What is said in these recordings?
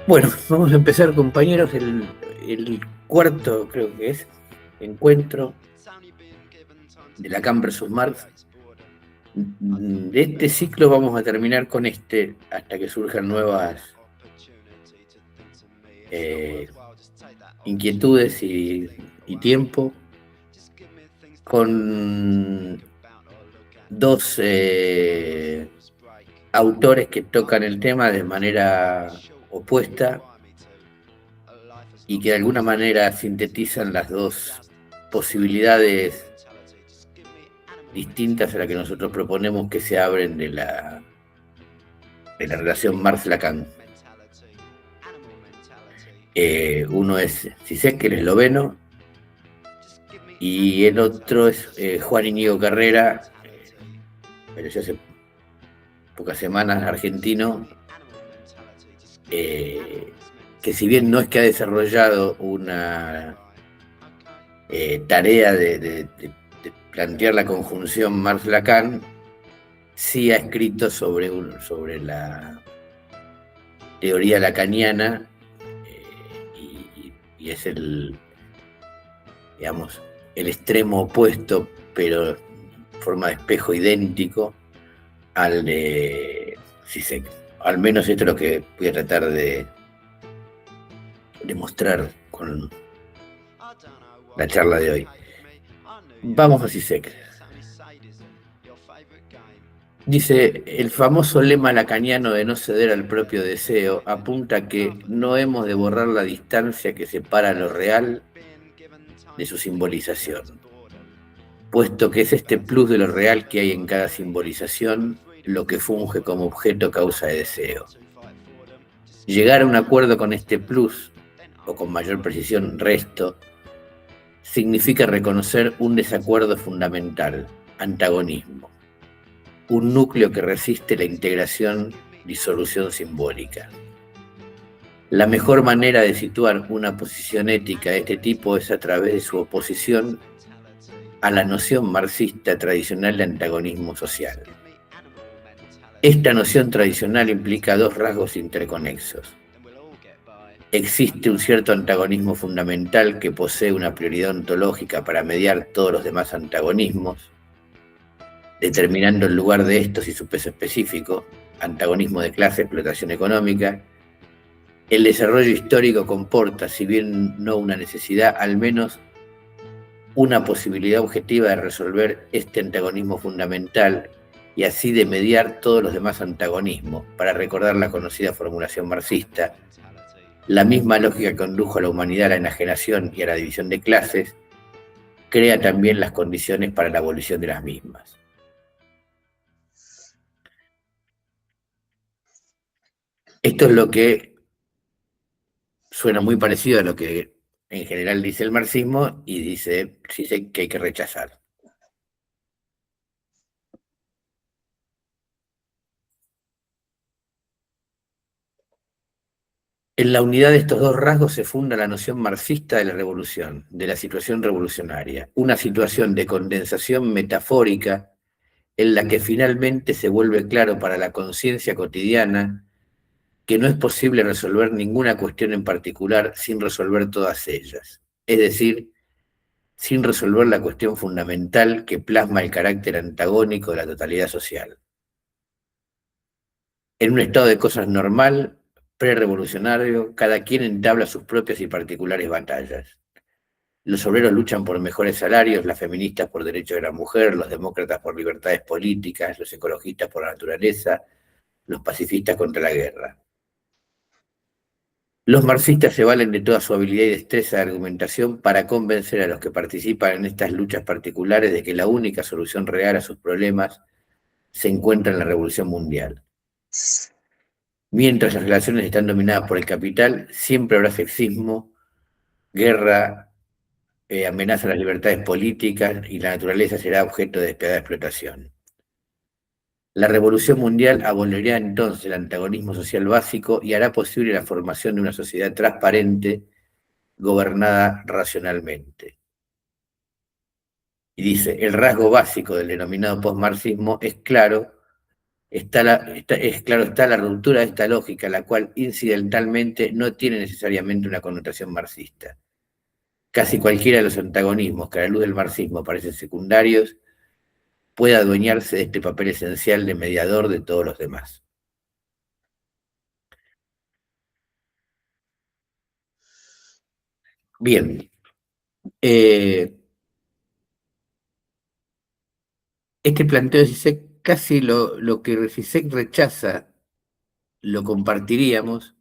Bueno, vamos a empezar, compañeros, el cuarto, creo que es, encuentro de Lacan versus Marx. De este ciclo vamos a terminar con este hasta que surjan nuevas inquietudes y tiempo, con dos autores que tocan el tema de manera opuesta y que de alguna manera sintetizan las dos posibilidades distintas a la que nosotros proponemos que se abren de la relación Marx-Lacan. Uno es Zizek, el esloveno, y el otro es Juan Íñigo Carrera, pero ya hace pocas semanas argentino, que si bien no es que ha desarrollado una tarea de plantear la conjunción Marx-Lacan, sí ha escrito sobre la teoría lacaniana y es digamos, el extremo opuesto, pero en forma de espejo idéntico al de Zizek. Al menos esto es lo que voy a tratar de demostrar con la charla de hoy. Vamos a Zizek. Dice, el famoso lema lacaniano de no ceder al propio deseo apunta a que no hemos de borrar la distancia que separa lo real de su simbolización, puesto que es este plus de lo real que hay en cada simbolización lo que funge como objeto causa de deseo. Llegar a un acuerdo con este plus, o con mayor precisión resto, significa reconocer un desacuerdo fundamental, antagonismo, un núcleo que resiste la integración, disolución simbólica. La mejor manera de situar una posición ética de este tipo es a través de su oposición a la noción marxista tradicional de antagonismo social. Esta noción tradicional implica dos rasgos interconexos. Existe un cierto antagonismo fundamental que posee una prioridad ontológica para mediar todos los demás antagonismos, determinando el lugar de estos y su peso específico, antagonismo de clase, explotación económica. El desarrollo histórico comporta, si bien no una necesidad, al menos una posibilidad objetiva de resolver este antagonismo fundamental y así de mediar todos los demás antagonismos. Para recordar la conocida formulación marxista, la misma lógica que condujo a la humanidad a la enajenación y a la división de clases, crea también las condiciones para la abolición de las mismas. Esto es lo que suena muy parecido a lo que en general dice el marxismo y dice que hay que rechazar. En la unidad de estos dos rasgos se funda la noción marxista de la revolución, de la situación revolucionaria, una situación de condensación metafórica en la que finalmente se vuelve claro para la conciencia cotidiana que no es posible resolver ninguna cuestión en particular sin resolver todas ellas, es decir, sin resolver la cuestión fundamental que plasma el carácter antagónico de la totalidad social. En un estado de cosas normal, prerevolucionario, cada quien entabla sus propias y particulares batallas. Los obreros luchan por mejores salarios, las feministas por derechos de la mujer, los demócratas por libertades políticas, los ecologistas por la naturaleza, los pacifistas contra la guerra. Los marxistas se valen de toda su habilidad y destreza de argumentación para convencer a los que participan en estas luchas particulares de que la única solución real a sus problemas se encuentra en la revolución mundial. Mientras las relaciones están dominadas por el capital, siempre habrá sexismo, guerra, amenaza a las libertades políticas y la naturaleza será objeto de despiadada explotación. La revolución mundial aboliría entonces el antagonismo social básico y hará posible la formación de una sociedad transparente, gobernada racionalmente. Y dice, el rasgo básico del denominado postmarxismo es claro, está la ruptura de esta lógica, la cual incidentalmente no tiene necesariamente una connotación marxista. Casi cualquiera de los antagonismos que a la luz del marxismo parecen secundarios puede adueñarse de este papel esencial de mediador de todos los demás. Bien. Este planteo de Zizek, casi lo que Zizek rechaza, lo compartiríamos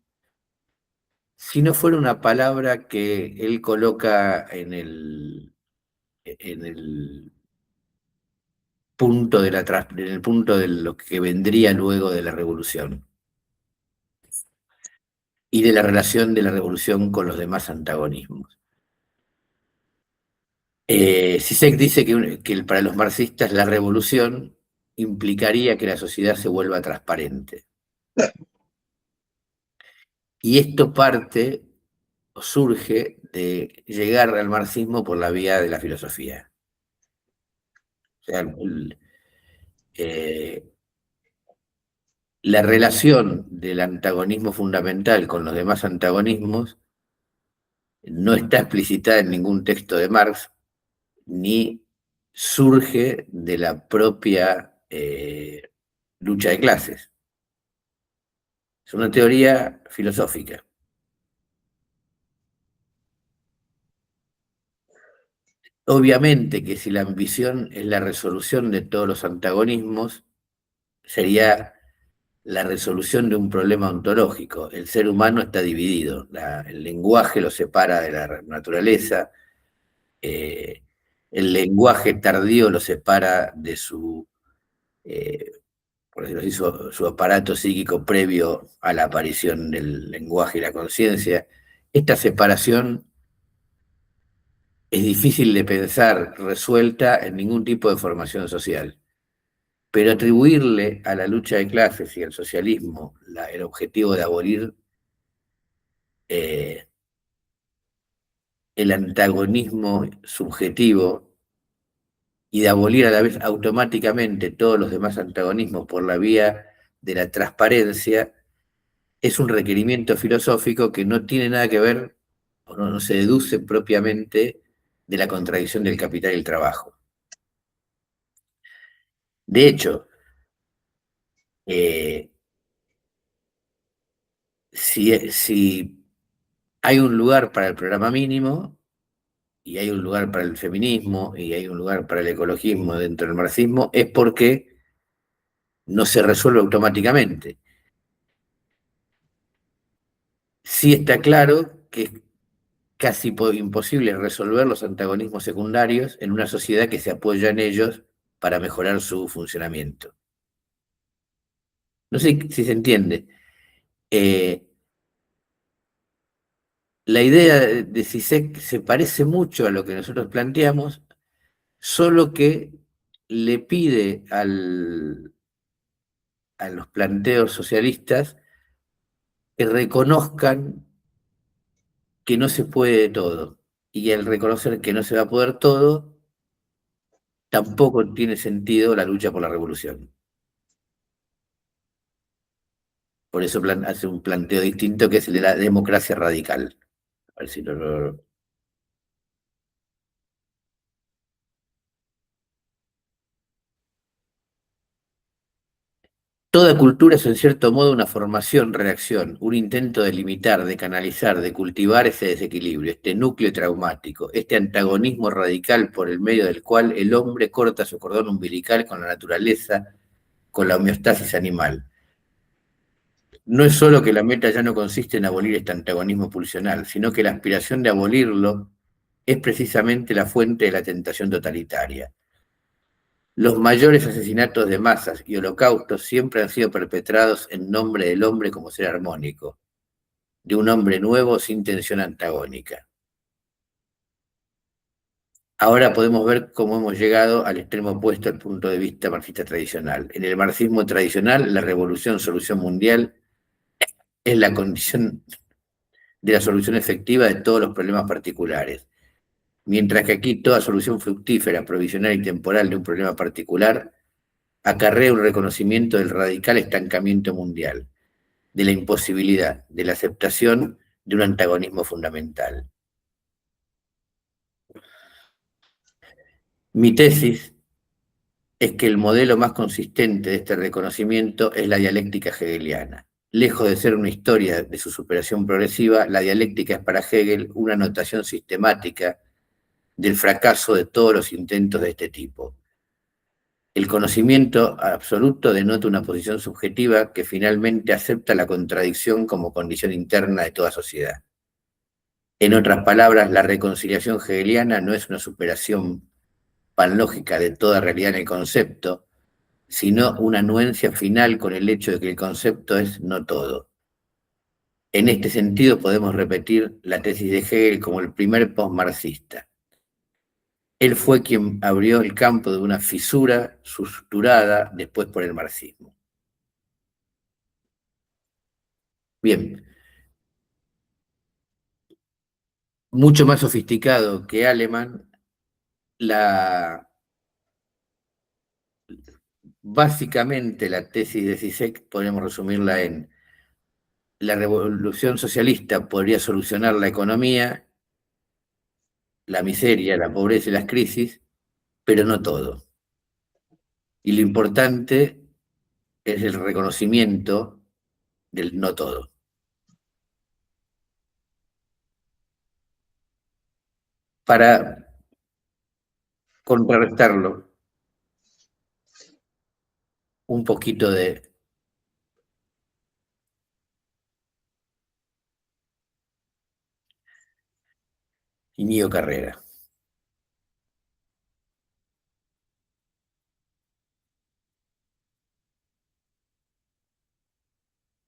si no fuera una palabra que él coloca en el punto en el punto de lo que vendría luego de la revolución y de la relación de la revolución con los demás antagonismos. Zizek dice que para los marxistas la revolución implicaría que la sociedad se vuelva transparente. Y esto parte o surge de llegar al marxismo por la vía de la filosofía. O sea, la relación del antagonismo fundamental con los demás antagonismos no está explicitada en ningún texto de Marx, ni surge de la propia lucha de clases. Es una teoría filosófica. Obviamente que si la ambición es la resolución de todos los antagonismos, sería la resolución de un problema ontológico. El ser humano está dividido, el lenguaje lo separa de la naturaleza, el lenguaje tardío lo separa de su, por decirlo así, su aparato psíquico previo a la aparición del lenguaje y la conciencia. Esta separación es difícil de pensar resuelta en ningún tipo de formación social. Pero atribuirle a la lucha de clases y al socialismo el objetivo de abolir el antagonismo subjetivo y de abolir a la vez automáticamente todos los demás antagonismos por la vía de la transparencia, es un requerimiento filosófico que no tiene nada que ver, o no se deduce propiamente de la contradicción del capital y el trabajo. De hecho, si hay un lugar para el programa mínimo, y hay un lugar para el feminismo, y hay un lugar para el ecologismo dentro del marxismo, es porque no se resuelve automáticamente. Sí está claro que es casi imposible resolver los antagonismos secundarios en una sociedad que se apoya en ellos para mejorar su funcionamiento. No sé si se entiende. La idea de Zizek se parece mucho a lo que nosotros planteamos, solo que le pide a los planteos socialistas que reconozcan que no se puede todo. Y al reconocer que no se va a poder todo, tampoco tiene sentido la lucha por la revolución. Por eso hace un planteo distinto que es el de la democracia radical. A ver si Toda cultura es en cierto modo una formación, reacción, un intento de limitar, de canalizar, de cultivar ese desequilibrio, este núcleo traumático, este antagonismo radical por el medio del cual el hombre corta su cordón umbilical con la naturaleza, con la homeostasis animal. No es solo que la meta ya no consiste en abolir este antagonismo pulsional, sino que la aspiración de abolirlo es precisamente la fuente de la tentación totalitaria. Los mayores asesinatos de masas y holocaustos siempre han sido perpetrados en nombre del hombre como ser armónico, de un hombre nuevo sin tensión antagónica. Ahora podemos ver cómo hemos llegado al extremo opuesto al punto de vista marxista tradicional. En el marxismo tradicional, la revolución solución mundial es la condición de la solución efectiva de todos los problemas particulares. Mientras que aquí toda solución fructífera, provisional y temporal de un problema particular acarrea un reconocimiento del radical estancamiento mundial, de la imposibilidad, de la aceptación de un antagonismo fundamental. Mi tesis es que el modelo más consistente de este reconocimiento es la dialéctica hegeliana. Lejos de ser una historia de su superación progresiva, la dialéctica es para Hegel una notación sistemática del fracaso de todos los intentos de este tipo. El conocimiento absoluto denota una posición subjetiva que finalmente acepta la contradicción como condición interna de toda sociedad. En otras palabras, la reconciliación hegeliana no es una superación panlógica de toda realidad en el concepto, sino una anuencia final con el hecho de que el concepto es no todo. En este sentido podemos repetir la tesis de Hegel como el primer postmarxista. Él fue quien abrió el campo de una fisura suturada después por el marxismo. Bien, mucho más sofisticado que Alemán, básicamente la tesis de Zizek podemos resumirla en: la revolución socialista podría solucionar la economía, la miseria, la pobreza y las crisis, pero no todo. Y lo importante es el reconocimiento del no todo. Para contrarrestarlo, un poquito de Íñigo Carrera.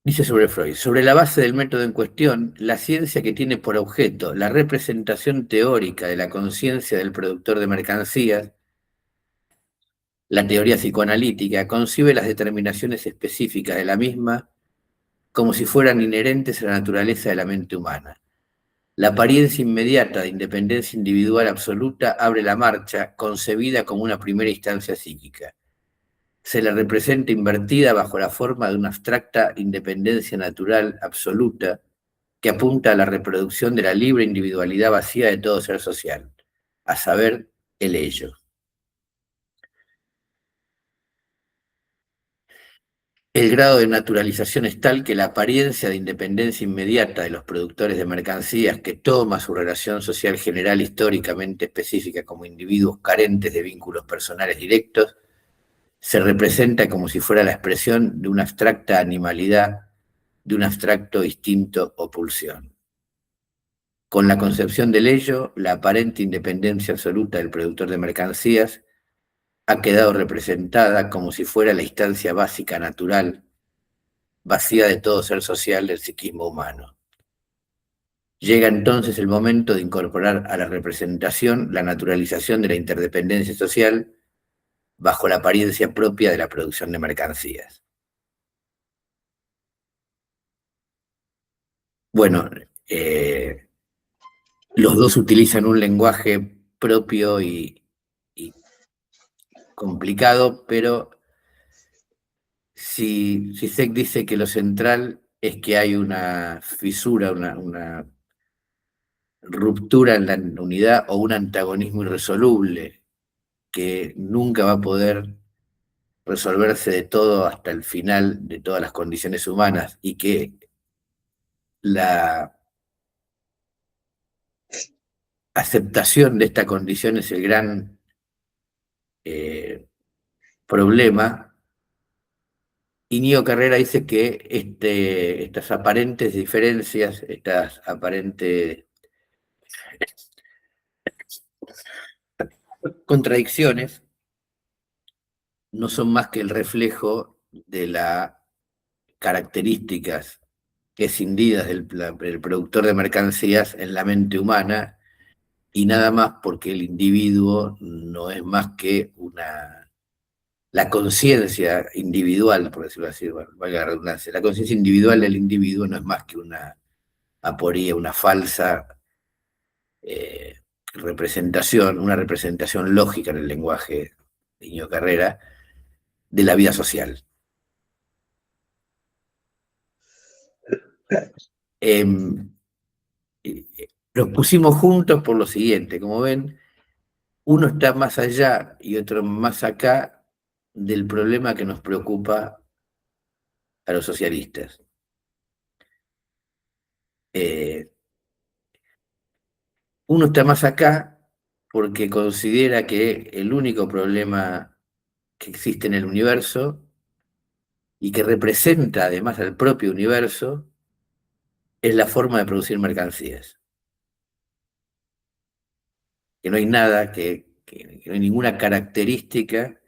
Dice sobre Freud: sobre la base del método en cuestión, la ciencia que tiene por objeto la representación teórica de la conciencia del productor de mercancías, la teoría psicoanalítica concibe las determinaciones específicas de la misma como si fueran inherentes a la naturaleza de la mente humana. La apariencia inmediata de independencia individual absoluta abre la marcha, concebida como una primera instancia psíquica. Se la representa invertida bajo la forma de una abstracta independencia natural absoluta que apunta a la reproducción de la libre individualidad vacía de todo ser social, a saber, el ello. El grado de naturalización es tal que la apariencia de independencia inmediata de los productores de mercancías, que toma su relación social general históricamente específica como individuos carentes de vínculos personales directos, se representa como si fuera la expresión de una abstracta animalidad, de un abstracto instinto o pulsión. Con la concepción del ello, la aparente independencia absoluta del productor de mercancías ha quedado representada como si fuera la instancia básica natural, vacía de todo ser social del psiquismo humano. Llega entonces el momento de incorporar a la representación la naturalización de la interdependencia social bajo la apariencia propia de la producción de mercancías. Bueno, los dos utilizan un lenguaje propio y complicado, pero si Zizek dice que lo central es que hay una fisura, una ruptura en la unidad o un antagonismo irresoluble que nunca va a poder resolverse de todo hasta el final de todas las condiciones humanas, y que la aceptación de esta condición es el gran problema. Íñigo Carrera dice que estas aparentes diferencias, estas aparentes contradicciones, no son más que el reflejo de las características escindidas del productor de mercancías en la mente humana, y nada más, porque el individuo no es más que la conciencia individual, por decirlo así, bueno, valga la redundancia, la conciencia individual del individuo no es más que una aporía, una falsa representación, una representación lógica en el lenguaje de Íñigo Carrera, de la vida social. Los pusimos juntos por lo siguiente, como ven, uno está más allá y otro más acá del problema que nos preocupa a los socialistas. Uno está más acá porque considera que el único problema que existe en el universo y que representa además al propio universo es la forma de producir mercancías. Que no hay nada, que no hay ninguna característica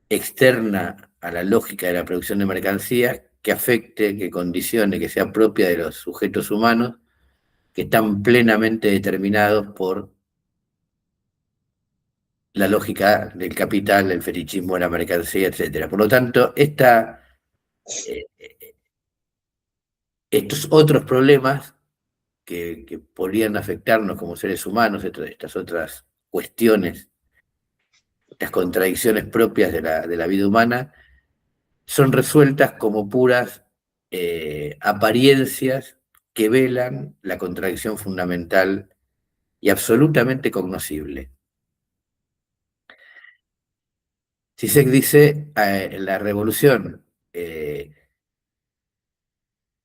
externa a la lógica de la producción de mercancías que afecte, que condicione, que sea propia de los sujetos humanos que están plenamente determinados por la lógica del capital, el fetichismo de la mercancía, etc. Por lo tanto, eh, estos otros problemas que podrían afectarnos como seres humanos, estas otras cuestiones, estas contradicciones propias de la vida humana, son resueltas como puras apariencias que velan la contradicción fundamental y absolutamente cognoscible. Zizek dice, la revolución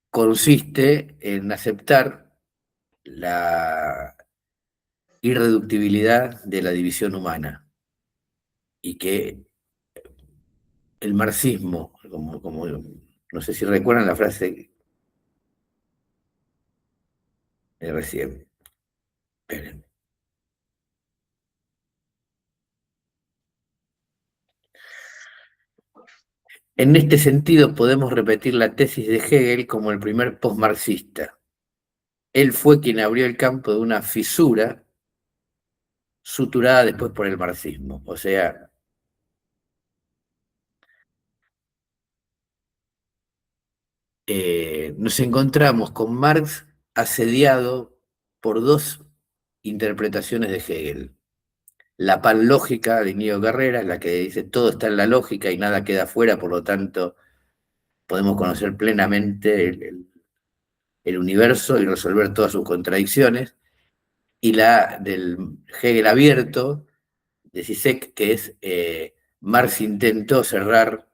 consiste en aceptar la irreductibilidad de la división humana y que el marxismo, no sé si recuerdan la frase de recién. Esperen. En este sentido, podemos repetir la tesis de Hegel como el primer postmarxista. Él fue quien abrió el campo de una fisura suturada después por el marxismo. O sea, nos encontramos con Marx asediado por dos interpretaciones de Hegel. La panlógica de Íñigo Carrera, la que dice todo está en la lógica y nada queda fuera, por lo tanto podemos conocer plenamente el universo y resolver todas sus contradicciones, y la del Hegel abierto, de Zizek, que es Marx intentó cerrar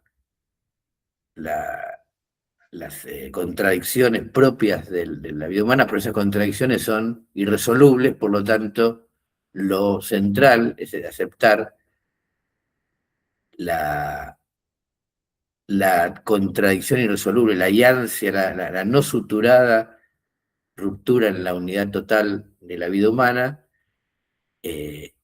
las contradicciones propias de la vida humana, pero esas contradicciones son irresolubles, por lo tanto, lo central es aceptar la contradicción irresoluble, la ansia, la no suturada ruptura en la unidad total de la vida humana, que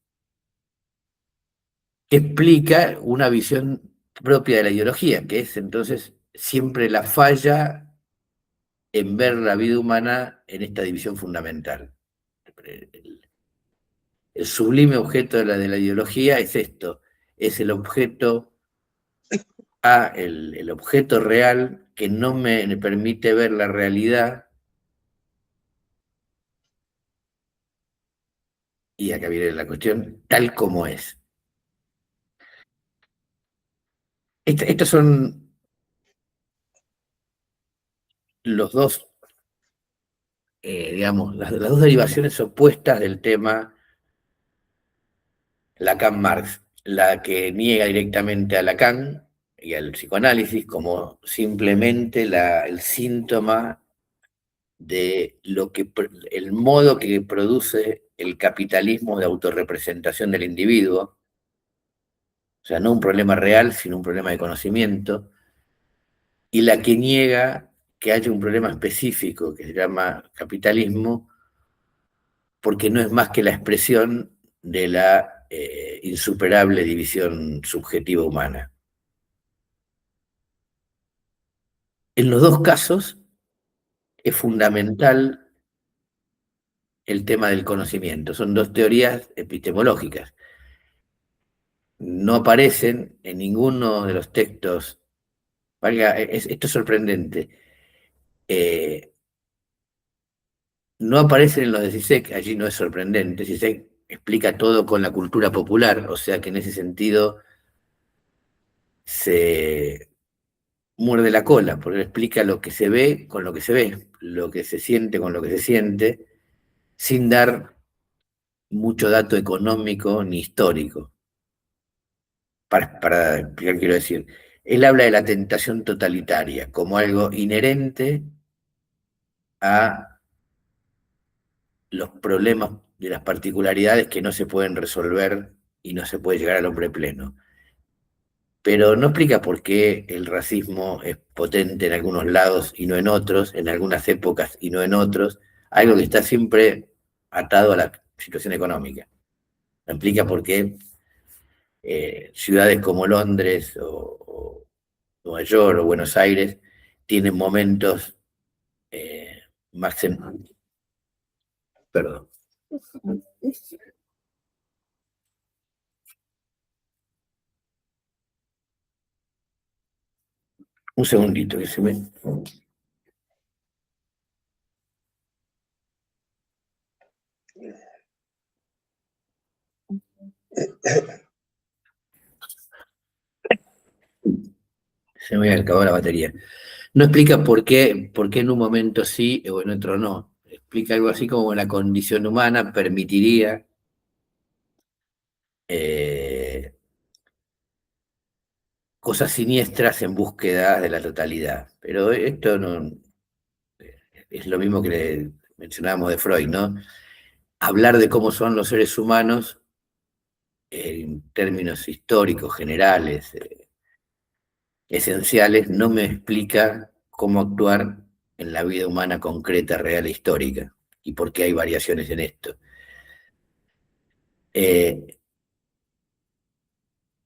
explica una visión propia de la ideología, que es entonces siempre la falla en ver la vida humana en esta división fundamental. El sublime objeto de la ideología es esto, es el objeto el objeto real que no me permite ver la realidad, y acá viene la cuestión, tal como es. Estos son los dos, digamos, las dos derivaciones opuestas del tema Lacan-Marx, la que niega directamente a Lacan y al psicoanálisis como simplemente el síntoma de el modo que produce el capitalismo de autorrepresentación del individuo, o sea, no un problema real, sino un problema de conocimiento, y la que niega que haya un problema específico que se llama capitalismo, porque no es más que la expresión de la insuperable división subjetiva humana. En los dos casos es fundamental el tema del conocimiento, son dos teorías epistemológicas. No aparecen en ninguno de los textos, esto es sorprendente, no aparecen en los de Zizek, allí no es sorprendente, Zizek explica todo con la cultura popular, o sea que en ese sentido se muerde la cola, porque explica lo que se ve con lo que se ve, lo que se siente con lo que se siente, sin dar mucho dato económico ni histórico. Para explicar, quiero decir, él habla de la tentación totalitaria como algo inherente a los problemas de las particularidades que no se pueden resolver y no se puede llegar al hombre pleno. Pero no explica por qué el racismo es potente en algunos lados y no en otros, en algunas épocas y no en otros, algo que está siempre atado a la situación económica. No explica por qué ciudades como Londres o Nueva York o Buenos Aires tienen momentos más... Perdón. Un segundito que se me... Se me había acabado la batería. No explica por qué en un momento sí o en otro no. Explica algo así como la condición humana permitiría eh, cosas siniestras en búsqueda de la totalidad. Pero esto no es lo mismo que mencionábamos de Freud, ¿no? Hablar de cómo son los seres humanos en términos históricos, generales, esenciales, no me explica cómo actuar en la vida humana concreta, real e histórica, y por qué hay variaciones en esto. El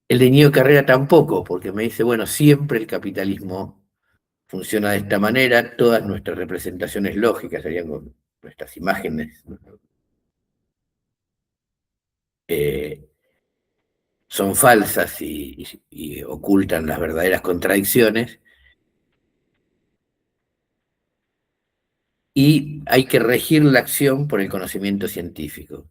de Íñigo Carrera tampoco, porque me dice, bueno, siempre el capitalismo funciona de esta manera, todas nuestras representaciones lógicas, serían nuestras imágenes, eh, son falsas y ocultan las verdaderas contradicciones, y hay que regir la acción por el conocimiento científico.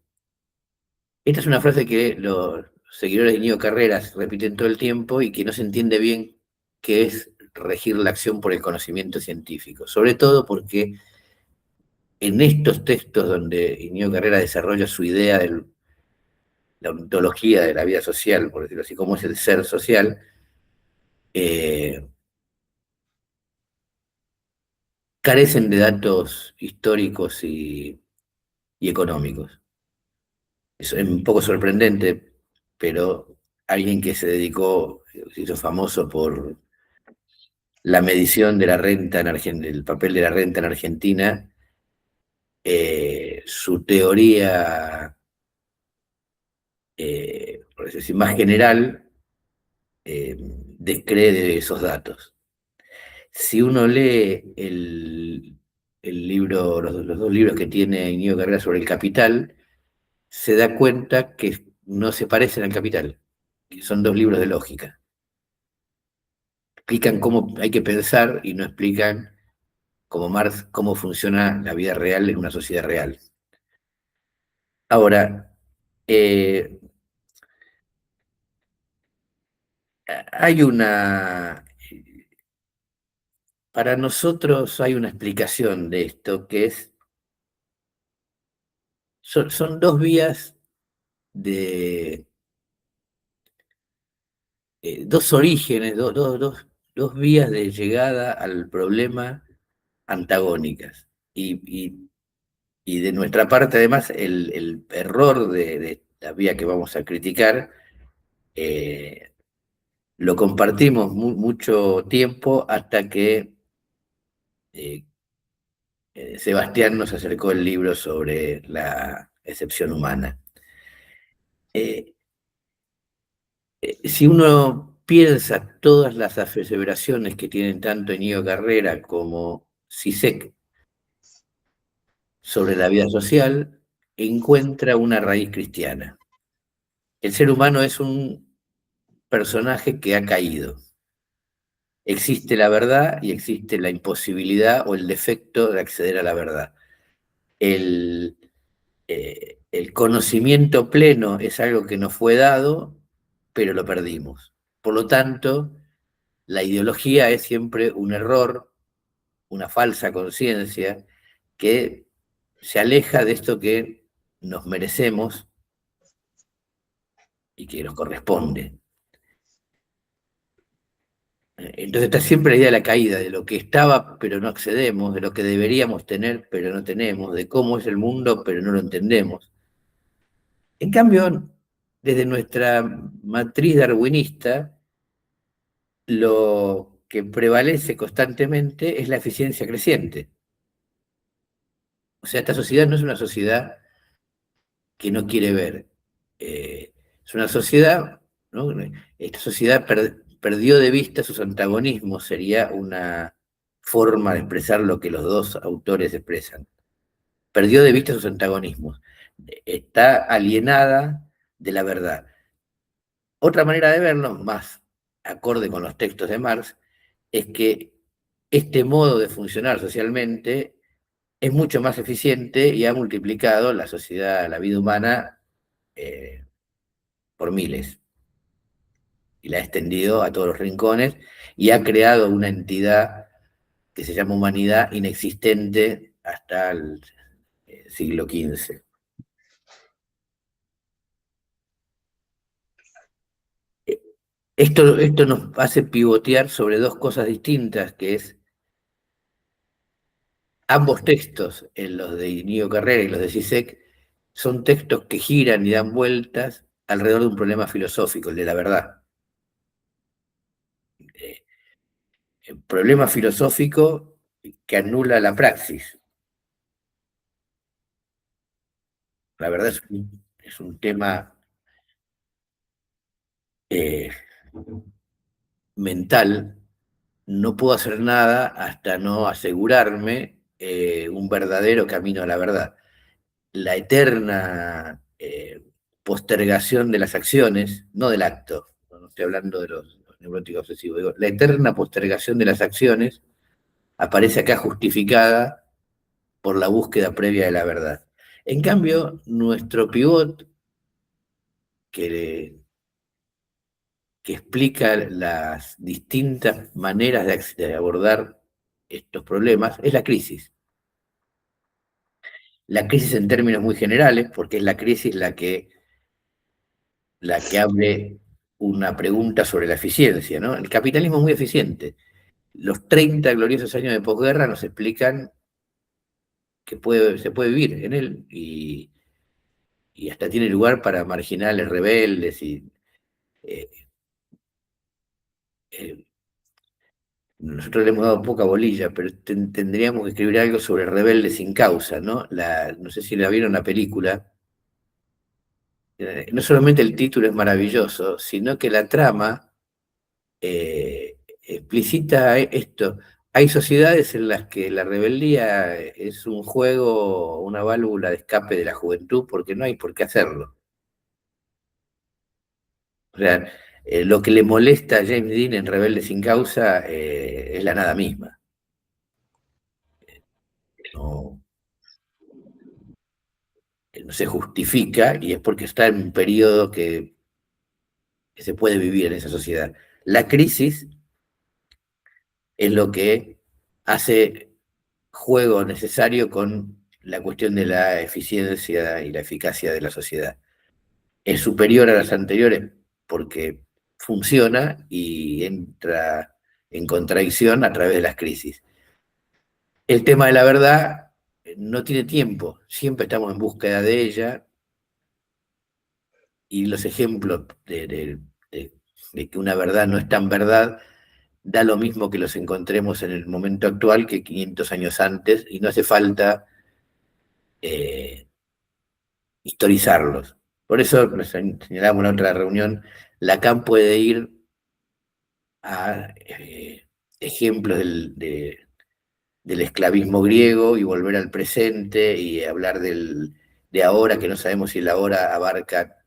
Esta es una frase que los seguidores de Íñigo Carreras repiten todo el tiempo y que no se entiende bien qué es regir la acción por el conocimiento científico, sobre todo porque en estos textos donde Íñigo Carrera desarrolla su idea de la ontología de la vida social, por decirlo así, cómo es el ser social, eh, carecen de datos históricos y económicos. Es un poco sorprendente, pero alguien que se dedicó, se hizo famoso por la medición de la renta en Argentina, el papel de la renta en Argentina, su teoría, por decir así, más general, descree de esos datos. Si uno lee el libro, los dos libros que tiene Íñigo Carrera sobre el Capital, se da cuenta que no se parecen al Capital, que son dos libros de lógica. Explican cómo hay que pensar y no explican, como Marx, cómo funciona la vida real en una sociedad real. Ahora, eh, hay una, para nosotros hay una explicación de esto que es, son dos vías de, dos orígenes, dos vías de llegada al problema antagónicas. Y de nuestra parte, además, el error de la vía que vamos a criticar, lo compartimos mucho tiempo hasta que eh, Sebastián nos acercó el libro sobre la excepción humana. Eh, si uno piensa todas las aseveraciones que tienen tanto Íñigo Carrera como Zizek sobre la vida social, encuentra una raíz cristiana. El ser humano es un personaje que ha caído. Existe la verdad y existe la imposibilidad o el defecto de acceder a la verdad. El, el conocimiento pleno es algo que nos fue dado, pero lo perdimos. Por lo tanto, la ideología es siempre un error, una falsa conciencia que se aleja de esto que nos merecemos y que nos corresponde. Entonces está siempre la idea de la caída, de lo que estaba pero no accedemos, de lo que deberíamos tener pero no tenemos, de cómo es el mundo pero no lo entendemos. En cambio, desde nuestra matriz darwinista, lo que prevalece constantemente es la eficiencia creciente. O sea, esta sociedad no es una sociedad que no quiere ver. Es una sociedad, ¿no? Esta sociedad perdió de vista sus antagonismos, sería una forma de expresar lo que los dos autores expresan. Perdió de vista sus antagonismos. Está alienada de la verdad. Otra manera de verlo, más acorde con los textos de Marx, es que este modo de funcionar socialmente es mucho más eficiente y ha multiplicado la sociedad, la vida humana, por miles. Y la ha extendido a todos los rincones y ha creado una entidad que se llama humanidad inexistente hasta el siglo XV. Esto nos hace pivotear sobre dos cosas distintas, que es ambos textos, en los de Íñigo Carrera y los de Zizek, son textos que giran y dan vueltas alrededor de un problema filosófico, el de la verdad. El problema filosófico que anula la praxis. La verdad es un tema eh, mental. No puedo hacer nada hasta no asegurarme un verdadero camino a la verdad. La eterna postergación de las acciones, no del acto, no estoy hablando de los neuróticos obsesivos, digo, la eterna postergación de las acciones aparece acá justificada por la búsqueda previa de la verdad. En cambio, nuestro pivot, que, que explica las distintas maneras de abordar estos problemas, es la crisis. La crisis en términos muy generales, porque es la crisis la que abre una pregunta sobre la eficiencia, ¿no? El capitalismo es muy eficiente. Los 30 gloriosos años de posguerra nos explican que se puede vivir en él y hasta tiene lugar para marginales rebeldes y eh, eh, nosotros le hemos dado poca bolilla, pero tendríamos que escribir algo sobre rebeldes sin causa, ¿no? No sé si la vieron la película. No solamente el título es maravilloso, sino que la trama explicita esto. Hay sociedades en las que la rebeldía es un juego, una válvula de escape de la juventud, porque no hay por qué hacerlo. O sea, lo que le molesta a James Dean en Rebelde sin causa es la nada misma. No, no se justifica y es porque está en un periodo que se puede vivir en esa sociedad. La crisis es lo que hace juego necesario con la cuestión de la eficiencia y la eficacia de la sociedad. Es superior a las anteriores porque funciona y entra en contradicción a través de las crisis. El tema de la verdad no tiene tiempo, siempre estamos en búsqueda de ella y los ejemplos de que una verdad no es tan verdad da lo mismo que los encontremos en el momento actual que 500 años antes y no hace falta eh, historizarlos. Por eso, nos señalamos en otra reunión, Lacan puede ir a ejemplos del esclavismo griego y volver al presente y hablar de ahora, que no sabemos si el ahora abarca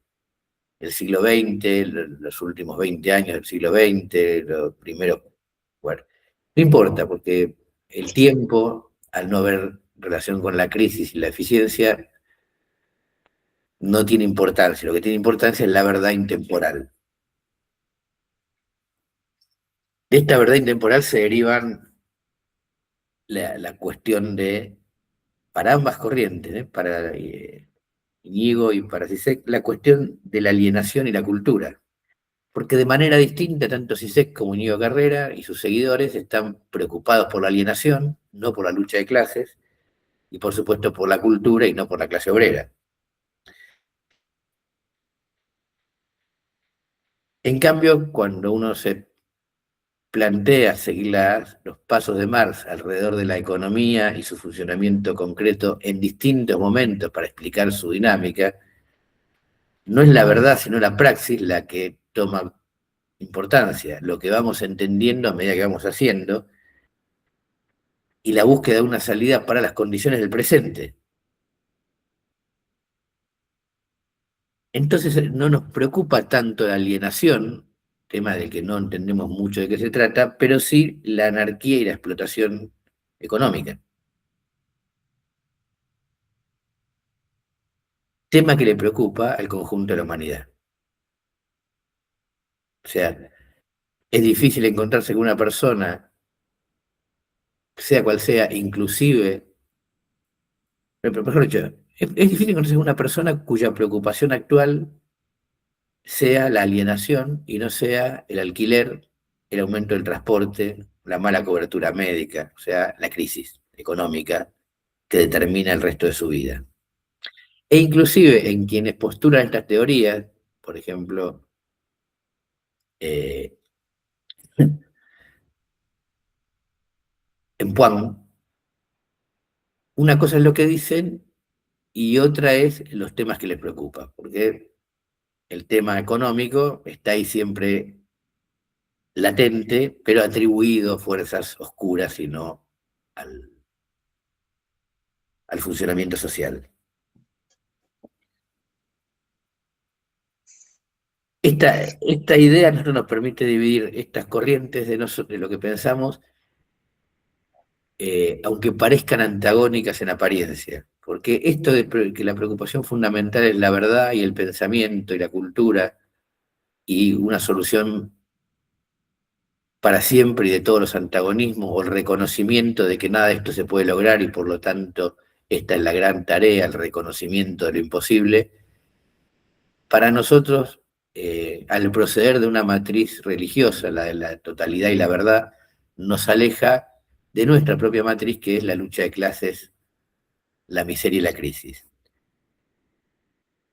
el siglo XX, los últimos 20 años del siglo XX, los primeros. Bueno, no importa, porque el tiempo, al no haber relación con la crisis y la eficiencia, no tiene importancia. Lo que tiene importancia es la verdad intemporal. De esta verdad intemporal se derivan la cuestión de, para ambas corrientes, para Íñigo y para Zizek, la cuestión de la alienación y la cultura. Porque de manera distinta, tanto Zizek como Íñigo Carrera y sus seguidores están preocupados por la alienación, no por la lucha de clases, y por supuesto por la cultura y no por la clase obrera. En cambio, cuando uno se plantea seguir los pasos de Marx alrededor de la economía y su funcionamiento concreto en distintos momentos para explicar su dinámica, no es la verdad, sino la praxis la que toma importancia, lo que vamos entendiendo a medida que vamos haciendo, y la búsqueda de una salida para las condiciones del presente. Entonces no nos preocupa tanto la alienación, tema del que no entendemos mucho de qué se trata, pero sí la anarquía y la explotación económica. Tema que le preocupa al conjunto de la humanidad. O sea, es difícil encontrarse con una persona, sea cual sea, inclusive, pero mejor dicho, es difícil encontrarse con una persona cuya preocupación actual sea la alienación y no sea el alquiler, el aumento del transporte, la mala cobertura médica, o sea, la crisis económica que determina el resto de su vida. E inclusive en quienes postulan estas teorías, por ejemplo, en Puan, una cosa es lo que dicen y otra es los temas que les preocupan, porque el tema económico está ahí siempre latente, pero atribuido a fuerzas oscuras y no al funcionamiento social. Esta idea a nosotros nos permite dividir estas corrientes de lo que pensamos, aunque parezcan antagónicas en apariencia, porque esto de que la preocupación fundamental es la verdad y el pensamiento y la cultura y una solución para siempre y de todos los antagonismos, o el reconocimiento de que nada de esto se puede lograr y por lo tanto esta es la gran tarea, el reconocimiento de lo imposible, para nosotros, al proceder de una matriz religiosa, la de la totalidad y la verdad, nos aleja de nuestra propia matriz, que es la lucha de clases, la miseria y la crisis.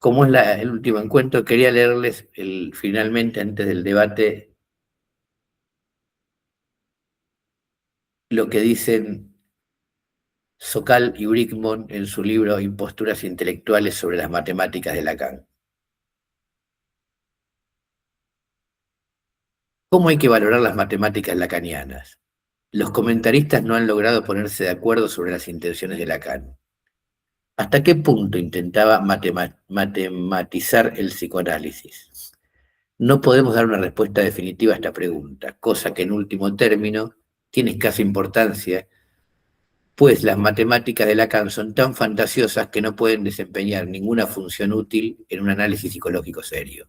Como es el último encuentro, quería leerles finalmente, antes del debate, lo que dicen Sokal y Brickman en su libro Imposturas intelectuales sobre las matemáticas de Lacan. ¿Cómo hay que valorar las matemáticas lacanianas? Los comentaristas no han logrado ponerse de acuerdo sobre las intenciones de Lacan. ¿Hasta qué punto intentaba matematizar el psicoanálisis? No podemos dar una respuesta definitiva a esta pregunta, cosa que en último término tiene escasa importancia, pues las matemáticas de Lacan son tan fantasiosas que no pueden desempeñar ninguna función útil en un análisis psicológico serio.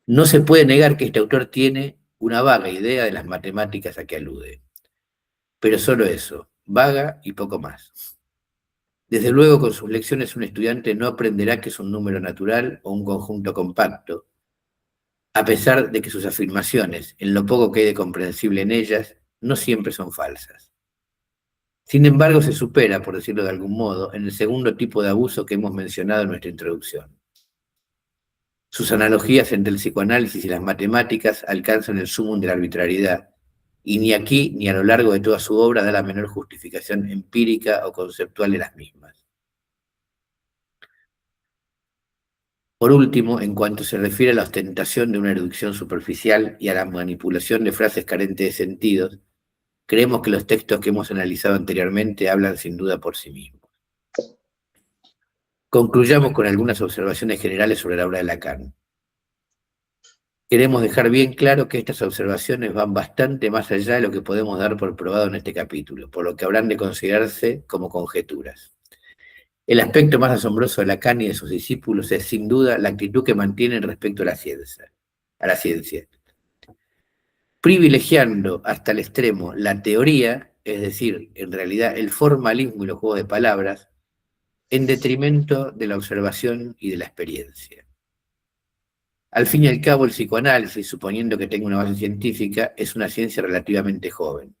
No se puede negar que este autor tiene una vaga idea de las matemáticas a que alude, pero solo eso, vaga y poco más. Desde luego, con sus lecciones un estudiante no aprenderá que es un número natural o un conjunto compacto, a pesar de que sus afirmaciones, en lo poco que hay de comprensible en ellas, no siempre son falsas. Sin embargo, se supera, por decirlo de algún modo, en el segundo tipo de abuso que hemos mencionado en nuestra introducción. Sus analogías entre el psicoanálisis y las matemáticas alcanzan el sumum de la arbitrariedad, y ni aquí ni a lo largo de toda su obra da la menor justificación empírica o conceptual de las mismas. Por último, en cuanto se refiere a la ostentación de una erudición superficial y a la manipulación de frases carentes de sentidos, creemos que los textos que hemos analizado anteriormente hablan sin duda por sí mismos. Concluyamos con algunas observaciones generales sobre la obra de Lacan. Queremos dejar bien claro que estas observaciones van bastante más allá de lo que podemos dar por probado en este capítulo, por lo que habrán de considerarse como conjeturas. El aspecto más asombroso de Lacan y de sus discípulos es sin duda la actitud que mantienen respecto a la ciencia. privilegiando hasta el extremo la teoría, es decir, en realidad el formalismo y los juegos de palabras, en detrimento de la observación y de la experiencia. Al fin y al cabo, el psicoanálisis, suponiendo que tenga una base científica, es una ciencia relativamente joven.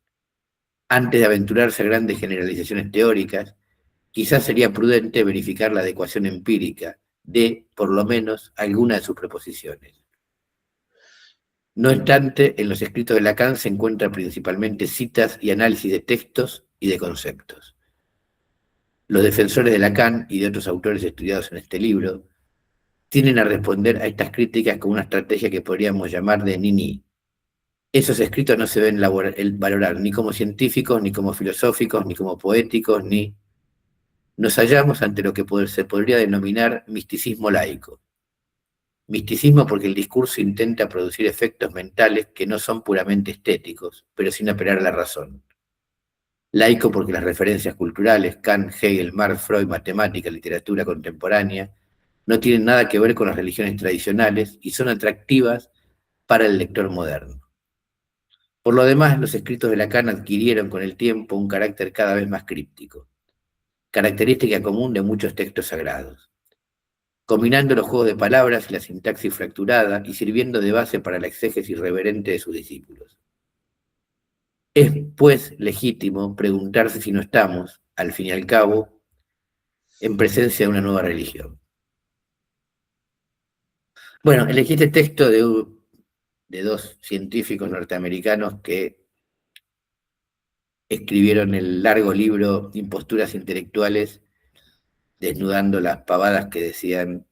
Antes de aventurarse a grandes generalizaciones teóricas, quizás sería prudente verificar la adecuación empírica de, por lo menos, alguna de sus preposiciones. No obstante, en los escritos de Lacan se encuentran principalmente citas y análisis de textos y de conceptos. Los defensores de Lacan y de otros autores estudiados en este libro tienden a responder a estas críticas con una estrategia que podríamos llamar de ni-ni. Esos escritos no se ven valorar ni como científicos, ni como filosóficos, ni como poéticos, ni... Nos hallamos ante lo que se podría denominar misticismo laico. Misticismo porque el discurso intenta producir efectos mentales que no son puramente estéticos, pero sin apelar a la razón. Laico porque las referencias culturales, Kant, Hegel, Marx, Freud, matemática, literatura contemporánea, no tienen nada que ver con las religiones tradicionales y son atractivas para el lector moderno. Por lo demás, los escritos de Lacan adquirieron con el tiempo un carácter cada vez más críptico, característica común de muchos textos sagrados, combinando los juegos de palabras y la sintaxis fracturada y sirviendo de base para la exégesis irreverente de sus discípulos. Es, pues, legítimo preguntarse si no estamos, al fin y al cabo, en presencia de una nueva religión. Bueno, elegí este texto de dos científicos norteamericanos que escribieron el largo libro Imposturas intelectuales, desnudando las pavadas que decían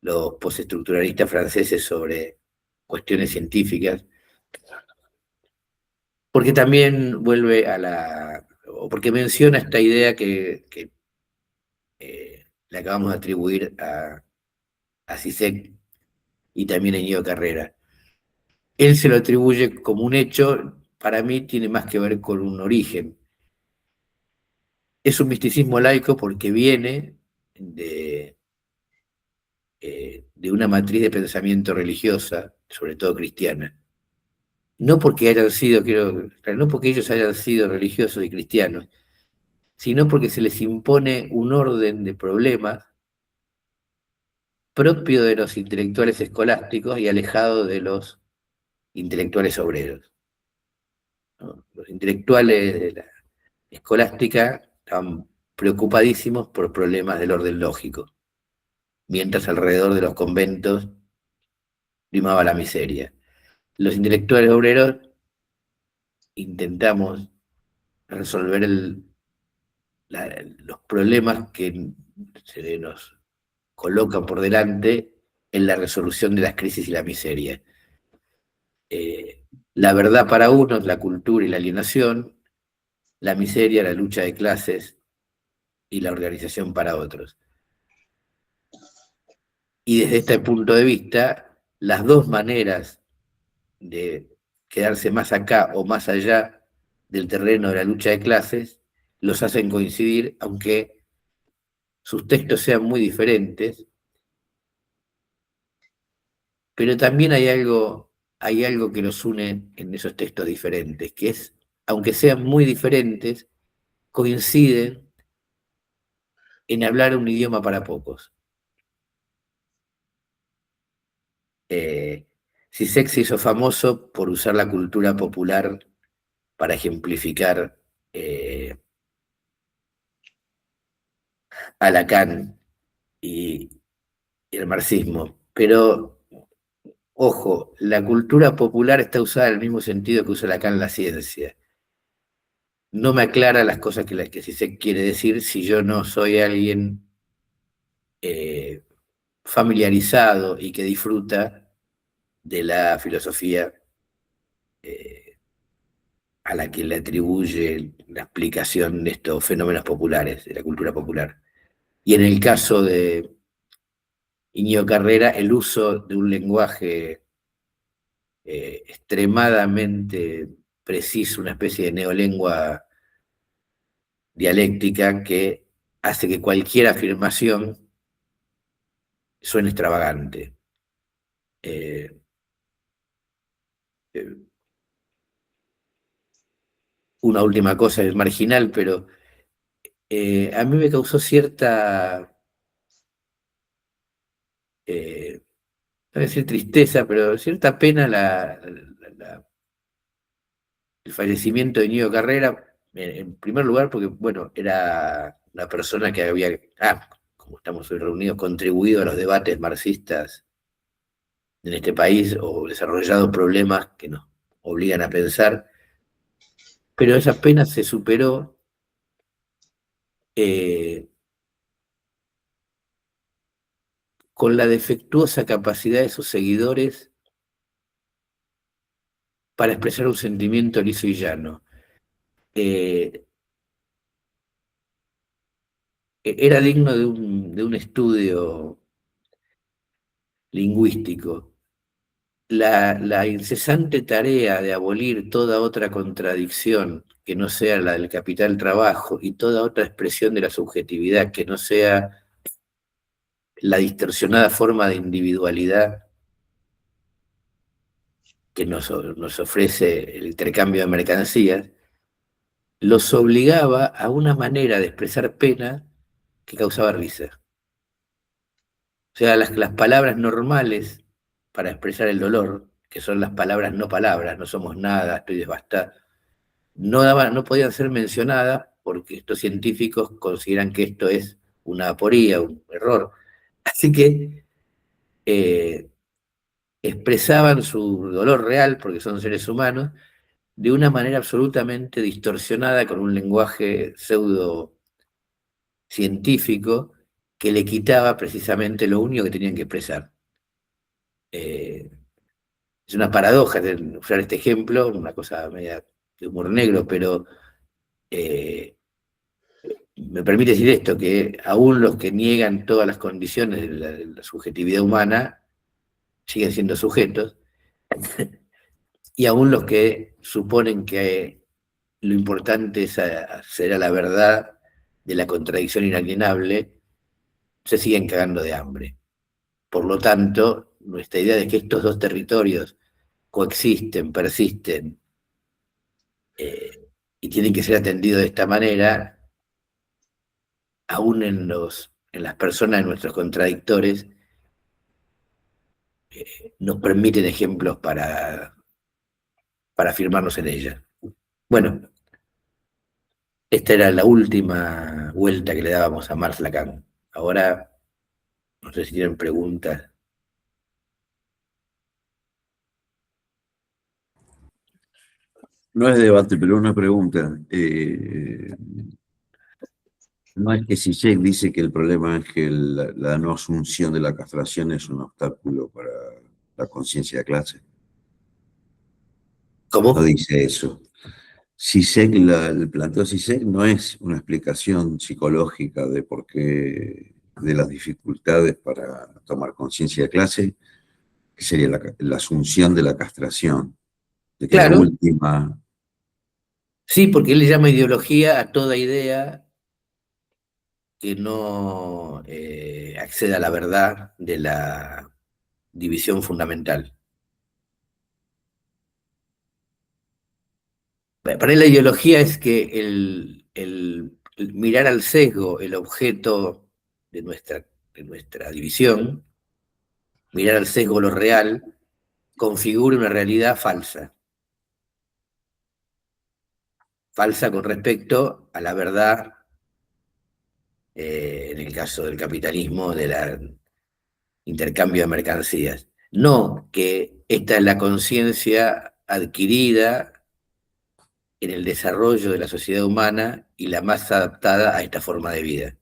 los postestructuralistas franceses sobre cuestiones científicas, porque también vuelve o porque menciona esta idea que le acabamos de atribuir a Zizek y también a Íñigo Carrera. Él se lo atribuye como un hecho, para mí tiene más que ver con un origen. Es un misticismo laico porque viene de una matriz de pensamiento religiosa, sobre todo cristiana. No porque no porque ellos hayan sido religiosos y cristianos, sino porque se les impone un orden de problemas propio de los intelectuales escolásticos y alejado de los intelectuales obreros, ¿no? Los intelectuales de la escolástica estaban preocupadísimos por problemas del orden lógico, mientras alrededor de los conventos primaba la miseria. Los intelectuales obreros intentamos resolver los problemas que se nos colocan por delante en la resolución de las crisis y la miseria. La verdad para unos, la cultura y la alienación, la miseria, la lucha de clases y la organización para otros. Y desde este punto de vista, las dos maneras de quedarse más acá o más allá del terreno de la lucha de clases los hacen coincidir, aunque sus textos sean muy diferentes, pero también hay algo que los une en esos textos diferentes, que es, aunque sean muy diferentes, coinciden en hablar un idioma para pocos. Zizek se hizo famoso por usar la cultura popular para ejemplificar a Lacan y el marxismo, pero ojo, la cultura popular está usada en el mismo sentido que usa Lacan la ciencia. No me aclara las cosas que Zizek quiere decir si yo no soy alguien familiarizado y que disfruta de la filosofía a la que le atribuye la explicación de estos fenómenos populares, de la cultura popular. Y en el caso de Íñigo Carrera, el uso de un lenguaje extremadamente preciso, una especie de neolengua dialéctica que hace que cualquier afirmación suene extravagante. una última cosa, es marginal, pero a mí me causó cierta, no voy a decir tristeza, pero cierta pena el fallecimiento de Ñigo Carrera, en primer lugar porque, bueno, era la persona que había, como estamos hoy reunidos, contribuido a los debates marxistas en este país o desarrollado problemas que nos obligan a pensar, pero esa pena se superó eh, con la defectuosa capacidad de sus seguidores para expresar un sentimiento liso y llano. Eh, Era digno de un estudio lingüístico. La incesante tarea de abolir toda otra contradicción que no sea la del capital trabajo y toda otra expresión de la subjetividad que no sea la distorsionada forma de individualidad que nos ofrece el intercambio de mercancías, los obligaba a una manera de expresar pena que causaba risa. O sea, las palabras normales para expresar el dolor, que son las palabras no palabras, no somos nada, estoy devastada, no podían ser mencionadas porque estos científicos consideran que esto es una aporía, un error. Así que eh, expresaban su dolor real, porque son seres humanos, de una manera absolutamente distorsionada, con un lenguaje pseudo científico que le quitaba precisamente lo único que tenían que expresar. Eh, es una paradoja usar este ejemplo, una cosa media de humor negro, pero eh, me permite decir esto, que aún los que niegan todas las condiciones de la subjetividad humana siguen siendo sujetos, y aún los que suponen que lo importante es acceder a la verdad de la contradicción inalienable, se siguen cagando de hambre. Por lo tanto, nuestra idea de que estos dos territorios coexisten, persisten, y tienen que ser atendidos de esta manera, aún en las personas de nuestros contradictores, nos permiten ejemplos para afirmarnos en ella. Bueno, esta era la última vuelta que le dábamos a Marx Lacan. Ahora, no sé si tienen preguntas. No es debate, pero una pregunta. No es que Zizek dice que el problema es que la no asunción de la castración es un obstáculo para la conciencia de clase. No ¿Cómo? dice eso. Zizek, el planteo de Zizek no es una explicación psicológica de por qué, de las dificultades para tomar conciencia de clase, que sería la asunción de la castración, de que la Claro, última. sí, porque él le llama ideología a toda idea que no acceda a la verdad de la división fundamental. Para él la ideología es que el mirar al sesgo, el objeto de nuestra división, mirar al sesgo lo real, configura una realidad falsa. Falsa con respecto a la verdad, en el caso del capitalismo, del intercambio de mercancías. No que esta es la conciencia adquirida en el desarrollo de la sociedad humana y la más adaptada a esta forma de vida.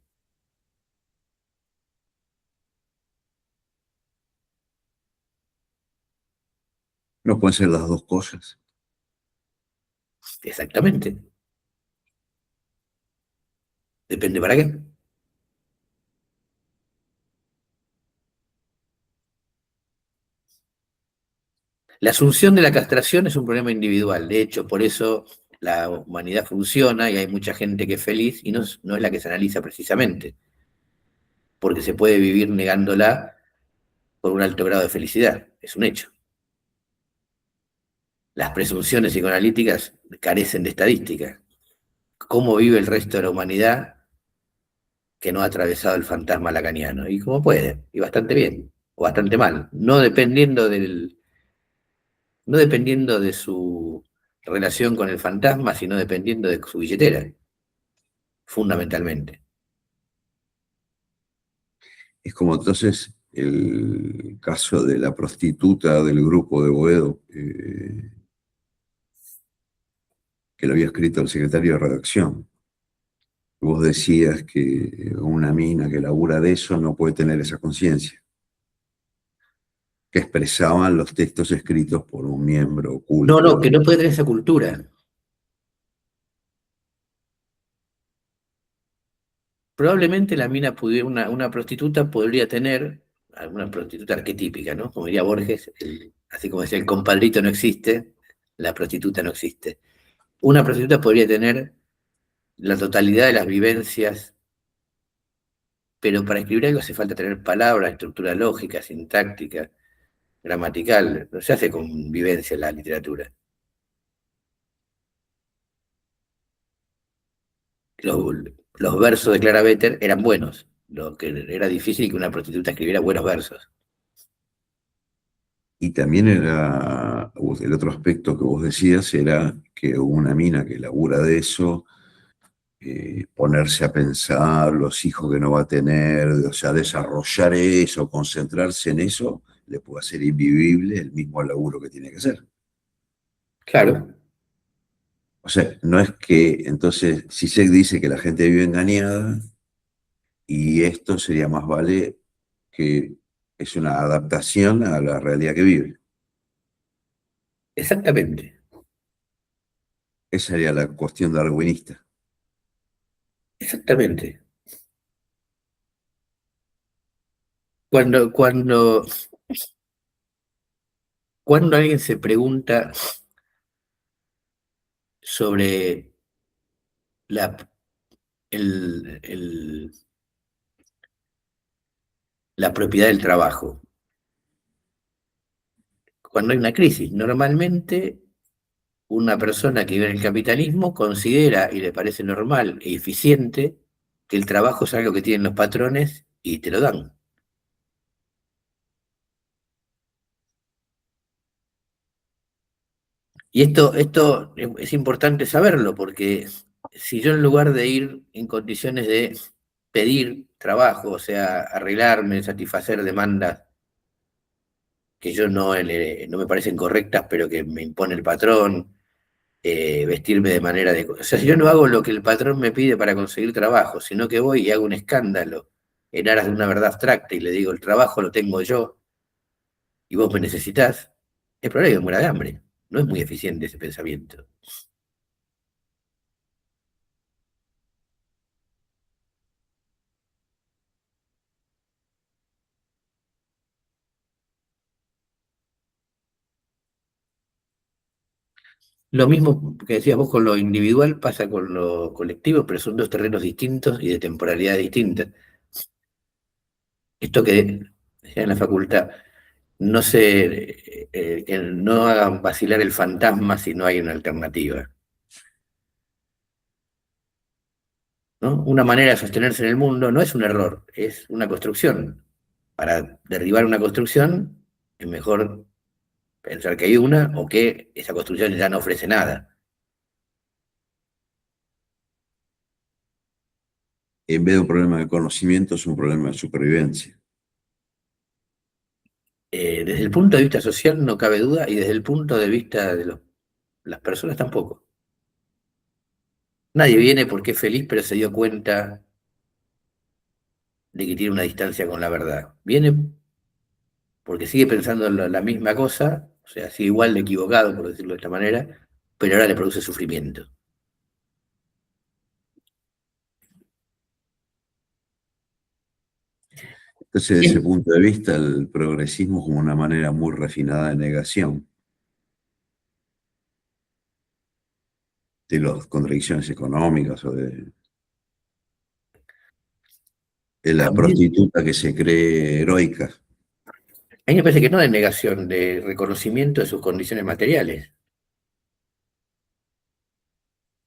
No pueden ser las dos cosas. Exactamente. Depende para qué. La asunción de la castración es un problema individual. De hecho, por eso la humanidad funciona y hay mucha gente que es feliz y no es la que se analiza precisamente, porque se puede vivir negándola por un alto grado de felicidad. Es un hecho. Las presunciones psicoanalíticas carecen de estadística. ¿Cómo vive el resto de la humanidad que no ha atravesado el fantasma lacaniano? Y cómo puede, y bastante bien, o bastante mal, no dependiendo de su relación con el fantasma, sino dependiendo de su billetera, fundamentalmente. Es como entonces el caso de la prostituta del grupo de Boedo, que lo había escrito el secretario de redacción. Vos decías que una mina que labura de eso no puede tener esa conciencia, que expresaban los textos escritos por un miembro No, oculto. no, que no puede tener esa cultura. Probablemente la mina pudiera, una prostituta podría tener, alguna prostituta arquetípica, ¿no? Como diría Borges, así como decía, el compadrito no existe, la prostituta no existe. Una prostituta podría tener la totalidad de las vivencias, pero para escribir algo hace falta tener palabras, estructura lógica, sintáctica, gramatical. No se hace con vivencia en la literatura. Los, los versos de Clara Better eran buenos, lo que era difícil que una prostituta escribiera buenos versos. Y también era, el otro aspecto que vos decías era que una mina que labura de eso, ponerse a pensar los hijos que no va a tener, o sea, desarrollar eso, concentrarse en eso, le puede hacer invivible el mismo laburo que tiene que hacer. Claro, O sea, no es que entonces Zizek dice que la gente vive engañada y esto sería más vale que es una adaptación a la realidad que vive. exactamente, Esa sería la cuestión darwinista. exactamente. Cuando alguien se pregunta sobre la, el- el- la propiedad del trabajo, cuando hay una crisis, normalmente una persona que vive en el capitalismo considera y le parece normal e eficiente que el trabajo es algo que tienen los patrones y te lo dan. Y esto es importante saberlo, porque si yo en lugar de ir en condiciones de pedir trabajo, o sea, arreglarme, satisfacer demandas que yo no me parecen correctas, pero que me impone el patrón, vestirme de manera de... O sea, si yo no hago lo que el patrón me pide para conseguir trabajo, sino que voy y hago un escándalo en aras de una verdad abstracta y le digo, el trabajo lo tengo yo y vos me necesitás, es probable que me muera de hambre. No es muy eficiente ese pensamiento. Lo mismo que decías vos con lo individual pasa con lo colectivo, pero son dos terrenos distintos y de temporalidad distinta. Esto que decía en la facultad, que no hagan vacilar el fantasma si no hay una alternativa, ¿no? Una manera de sostenerse en el mundo no es un error, es una construcción. Para derribar una construcción es mejor pensar que hay una o que esa construcción ya no ofrece nada. En vez de un problema de conocimiento, es un problema de supervivencia. Desde el punto de vista social no cabe duda y desde el punto de vista de las personas tampoco. Nadie viene porque es feliz, pero se dio cuenta de que tiene una distancia con la verdad. Viene porque sigue pensando en la misma cosa, o sea, sigue igual de equivocado, por decirlo de esta manera, pero ahora le produce sufrimiento. Entonces, desde ese Bien. punto de vista, el progresismo es como una manera muy refinada de negación de las contradicciones económicas o de la También, prostituta que se cree heroica. a mí me parece que no de negación, de reconocimiento de sus condiciones materiales.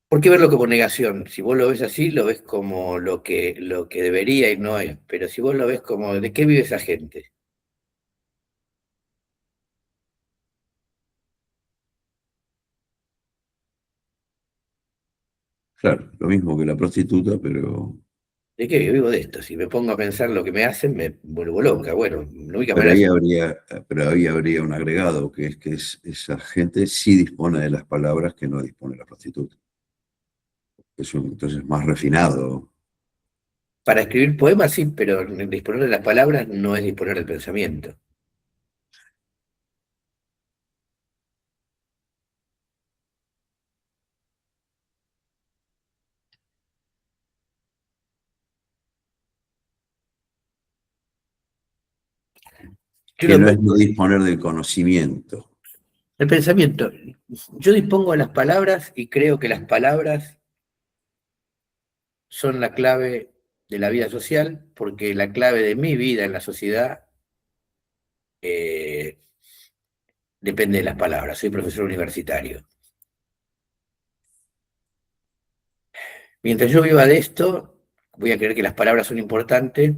¿Por qué verlo como negación? Si vos lo ves así, lo ves como lo que debería y no es. Pero si vos lo ves como, ¿de qué vive esa gente? Claro, lo mismo que la prostituta, ¿De qué vivo de esto? Si me pongo a pensar lo que me hacen, me vuelvo loca. Bueno, la única pero manera ahí es habría, pero ahí habría un agregado, que es que esa gente sí dispone de las palabras que no dispone la prostituta. Entonces más refinado. para escribir poemas, sí, pero disponer de las palabras no es disponer del pensamiento. Yo Que lo no es pongo- no disponer del conocimiento. el pensamiento, yo dispongo de las palabras y creo que las palabras son la clave de la vida social, porque la clave de mi vida en la sociedad eh, depende de las palabras. Soy profesor universitario. Mientras yo viva de esto, voy a creer que las palabras son importantes,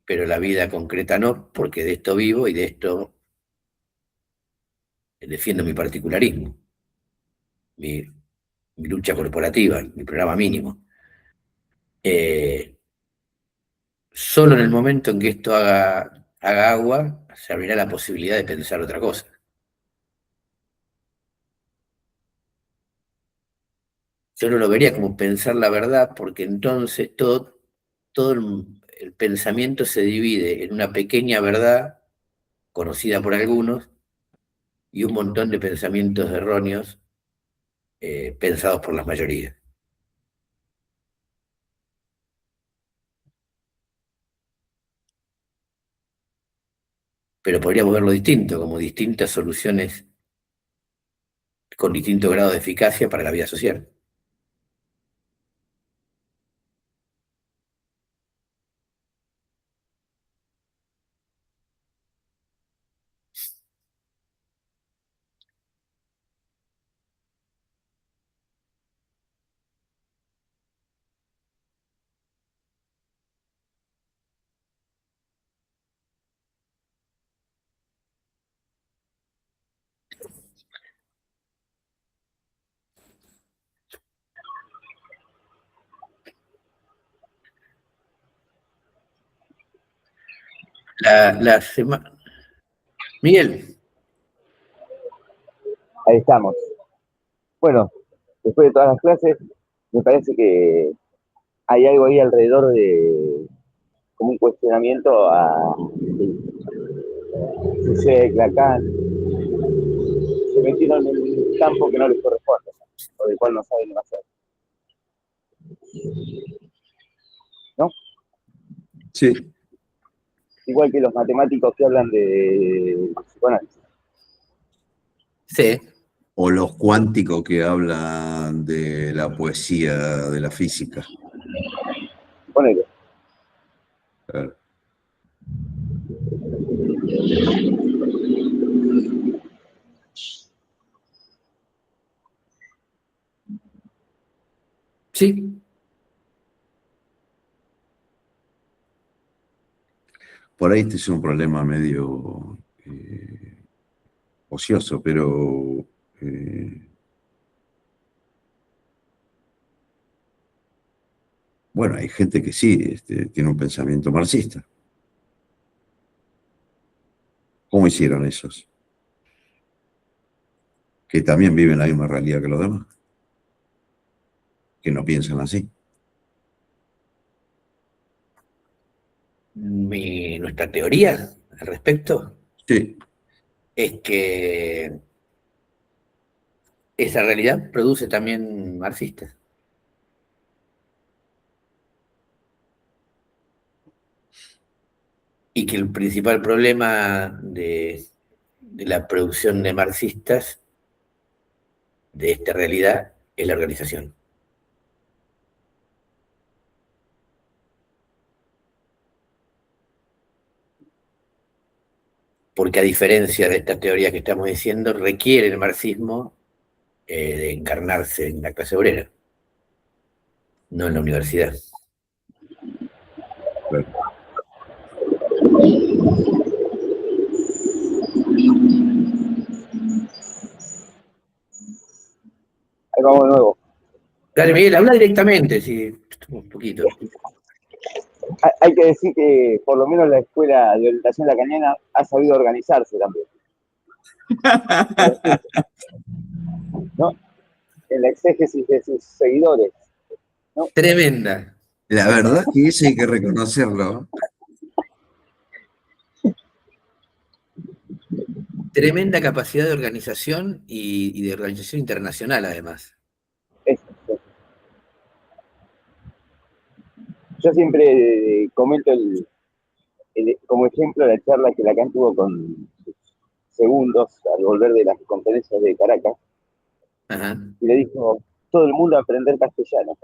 pero la vida concreta no, porque de esto vivo y de esto defiendo mi particularismo, mi, mi lucha corporativa, mi programa mínimo. Eh, Solo en el momento en que esto haga agua, se abrirá la posibilidad de pensar otra cosa. Yo no lo vería como pensar la verdad, porque entonces todo el pensamiento se divide en una pequeña verdad conocida por algunos y un montón de pensamientos erróneos pensados por las mayorías. Pero podríamos verlo distinto, como distintas soluciones con distinto grado de eficacia para la vida social. La semana... Miguel, Ahí estamos. Bueno, después de todas las clases, me parece que hay algo ahí alrededor de como un cuestionamiento a Zizek, Lacan, se metieron en un campo que no les corresponde, o del cual no saben demasiado, ¿no? Sí. Igual que los matemáticos que hablan de psicoanálisis. sí, O los cuánticos que hablan de la poesía, de la física. Ponele. Claro. sí, Por ahí este es un problema medio ocioso, pero bueno, hay gente que sí tiene un pensamiento marxista. ¿Cómo hicieron esos? Que también viven la misma realidad que los demás, que no piensan así. nuestra teoría al respecto Sí, es que esa realidad produce también marxistas y que el principal problema de la producción de marxistas de esta realidad es la organización. Porque a diferencia de estas teorías que estamos diciendo, requiere el marxismo de encarnarse en la clase obrera. no en la universidad. Claro. Ahí vamos de nuevo. Dale, Miguel, habla directamente, sí, un poquito. Hay que decir que por lo menos la escuela de orientación lacaniana ha sabido organizarse también, ¿no? En la exégesis de sus seguidores, ¿no? Tremenda. La verdad que eso hay que reconocerlo. Tremenda capacidad de organización y de organización internacional, además. Eso. Yo siempre comento como ejemplo la charla que Lacan tuvo con sus segundos al volver de las conferencias de Caracas, Ajá. y le dijo, todo el mundo a aprender castellano.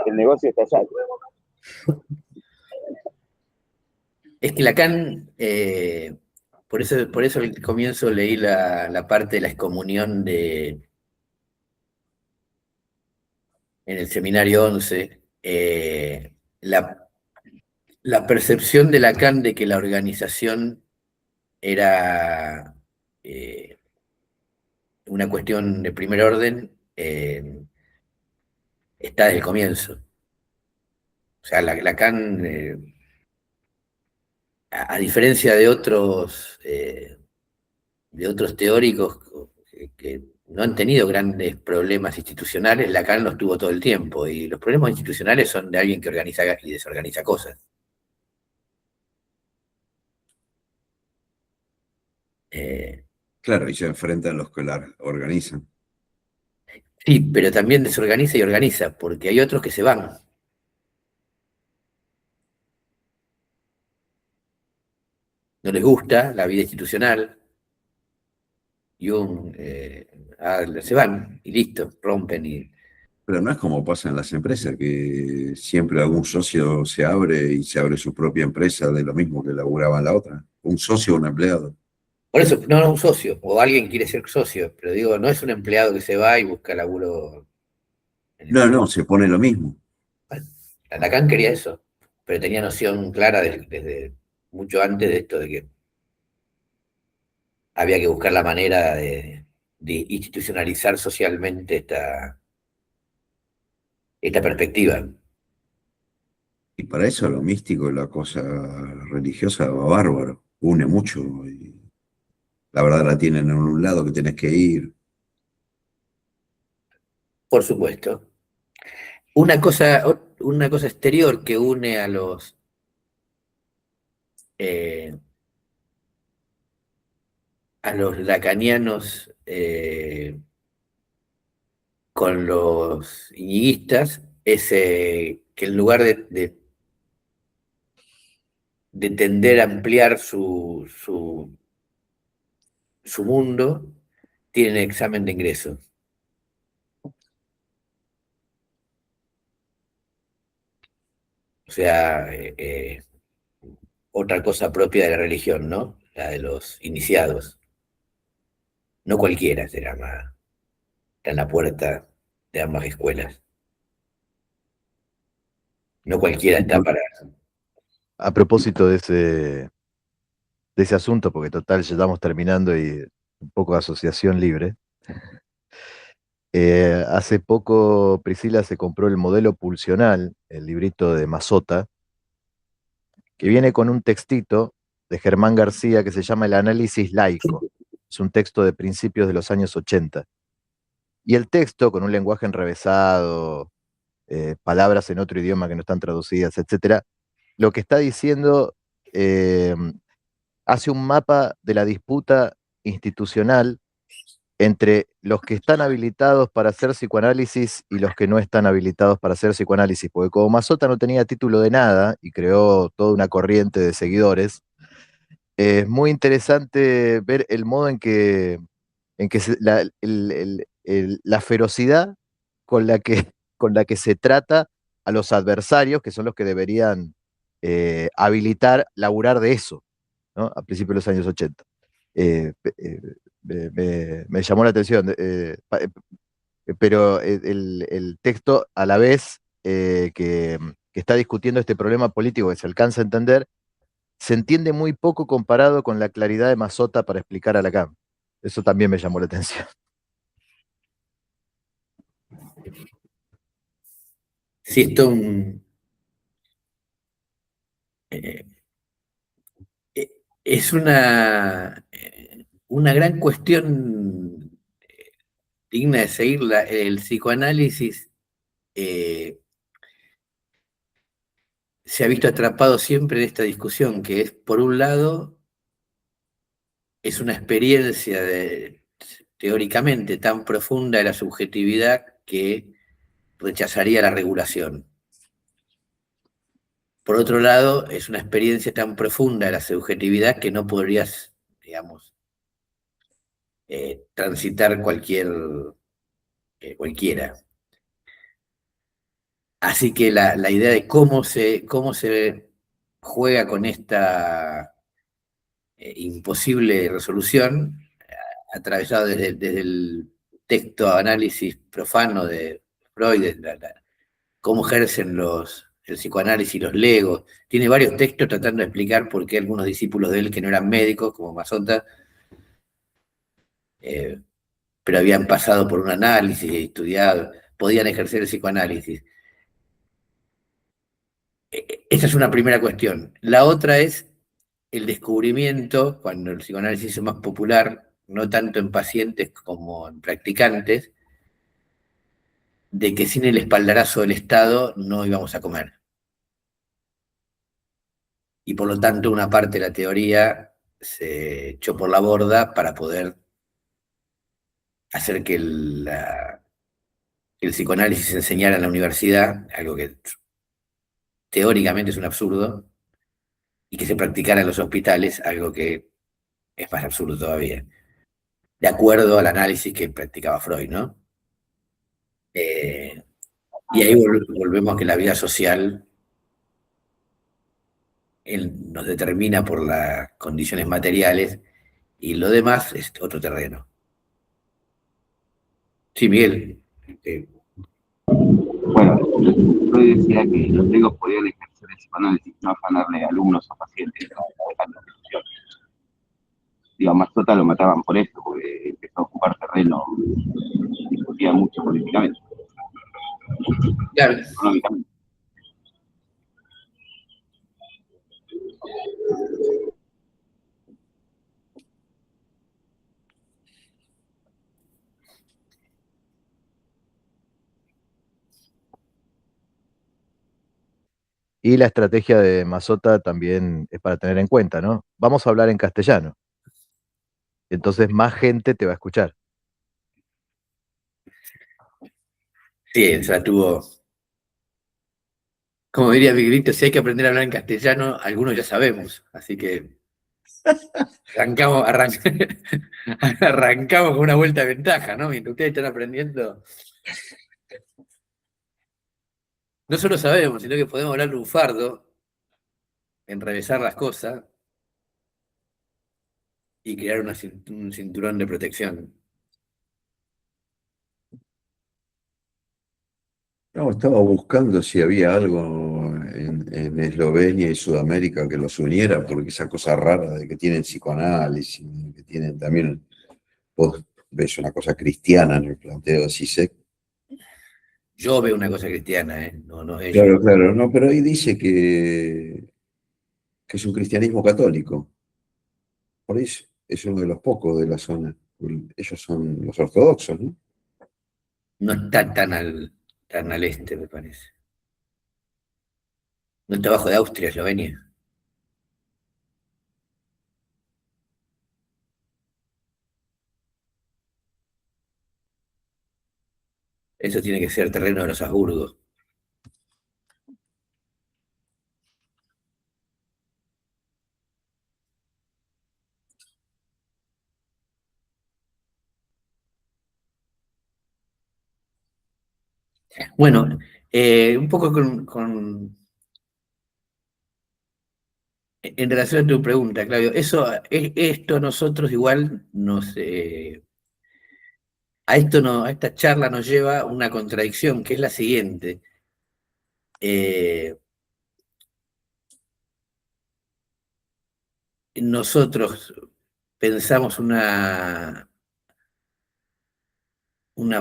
El negocio está allá. Es que Lacan, por eso al comienzo leí la parte de la excomunión en el seminario 11, la percepción de Lacan de que la organización era una cuestión de primer orden, está desde el comienzo. O sea, Lacan, a diferencia de otros teóricos que no han tenido grandes problemas institucionales, Lacan los tuvo todo el tiempo, y los problemas institucionales son de alguien que organiza y desorganiza cosas. Claro, y se enfrentan los que la organizan. Sí, pero también desorganiza y organiza, porque hay otros que se van. No les gusta la vida institucional, y se van, y listo, rompen. Pero no es como pasa en las empresas, que siempre algún socio se abre y se abre su propia empresa de lo mismo que laburaba en la otra. Un socio o un empleado. Por eso, no un socio, o alguien quiere ser socio, pero digo, no es un empleado que se va y busca laburo en el No, primer. no, se pone lo mismo. Bueno, Lacan quería eso, pero tenía noción clara desde mucho antes de esto de que había que buscar la manera de institucionalizar socialmente esta perspectiva. Y para eso lo místico y la cosa religiosa va bárbaro. Une mucho. Y la verdad la tienen en un lado que tenés que ir. Por supuesto. Una cosa exterior que une eh, a los lacanianos con los iñiguistas es que en lugar de tender a ampliar su mundo, tienen examen de ingreso. O sea, otra cosa propia de la religión, ¿no? La de los iniciados. No cualquiera se llama, está en la puerta de ambas escuelas. No cualquiera está para. A propósito de ese asunto, porque total ya estamos terminando y un poco de asociación libre. Hace poco Priscila se compró el modelo pulsional, el librito de Mazota, que viene con un textito de Germán García que se llama El análisis laico. Es un texto de principios de los años 80. Y el texto, con un lenguaje enrevesado, palabras en otro idioma que no están traducidas, etcétera, lo que está diciendo hace un mapa de la disputa institucional entre los que están habilitados para hacer psicoanálisis y los que no están habilitados para hacer psicoanálisis, porque como Mazota no tenía título de nada y creó toda una corriente de seguidores, es muy interesante ver el modo en que la ferocidad con la que se trata a los adversarios, que son los que deberían habilitar, laburar de eso, ¿no? A principios de los años 80. Me llamó la atención. pero el texto a la vez que está discutiendo este problema político que se alcanza a entender, se entiende muy poco comparado con la claridad de Mazzotta para explicar a Lacan. Eso también me llamó la atención. Sí, esto es una gran cuestión digna de seguir. El psicoanálisis se ha visto atrapado siempre en esta discusión, que es, por un lado, es una experiencia teóricamente tan profunda de la subjetividad que rechazaría la regulación. Por otro lado, es una experiencia tan profunda de la subjetividad que no podrías, digamos, transitar cualquiera. Así que la idea de cómo se juega con esta imposible resolución, atravesado desde el texto análisis profano de Freud, cómo ejercen el psicoanálisis y los legos. Tiene varios textos tratando de explicar por qué algunos discípulos de él que no eran médicos, como Mazzotta, pero habían pasado por un análisis y estudiado, podían ejercer el psicoanálisis. Esa es una primera cuestión. La otra es el descubrimiento, cuando el psicoanálisis es más popular, no tanto en pacientes como en practicantes, de que sin el espaldarazo del Estado no íbamos a comer. Y por lo tanto una parte de la teoría se echó por la borda para poder hacer que el psicoanálisis se enseñara en la universidad, algo que teóricamente es un absurdo, y que se practicara en los hospitales, algo que es más absurdo todavía, de acuerdo al análisis que practicaba Freud, ¿no? Y ahí volvemos a que la vida social nos determina por las condiciones materiales y lo demás es otro terreno. Sí, Miguel. Bueno, Freud decía que los legos podían ejercer el psicoanálisis, no afanarle a alumnos o pacientes a la institución. Digo, a Mazzotta lo mataban por eso, porque empezó a ocupar terreno, discutía mucho políticamente, Claro. económicamente. Y la estrategia de Mazzotta también es para tener en cuenta, ¿no? Vamos a hablar en castellano. Entonces más gente te va a escuchar. Sí, o sea, tuvo, como diría Vigrito, si hay que aprender a hablar en castellano, algunos ya sabemos, así que arrancamos, arrancamos con una vuelta de ventaja, ¿no? Mientras ustedes están aprendiendo, no solo sabemos, sino que podemos hablar lunfardo, enrevesar las cosas y crear un cinturón de protección. No, estaba buscando si había algo en Eslovenia y Sudamérica que los uniera, porque esa cosa rara de que tienen psicoanálisis, que tienen también, vos ves una cosa cristiana en el planteo de Zizek. Yo veo una cosa cristiana, ¿eh? No ellos. Claro, claro, no, pero ahí dice que es un cristianismo católico. Por eso es uno de los pocos de la zona. Ellos son los ortodoxos, ¿no? No está tan al este, me parece. No está abajo de Austria, Eslovenia. Eso tiene que ser terreno de los Habsburgos. Bueno, un poco en relación a tu pregunta, Claudio, esto nosotros igual A esta charla nos lleva una contradicción, que es la siguiente. Nosotros pensamos una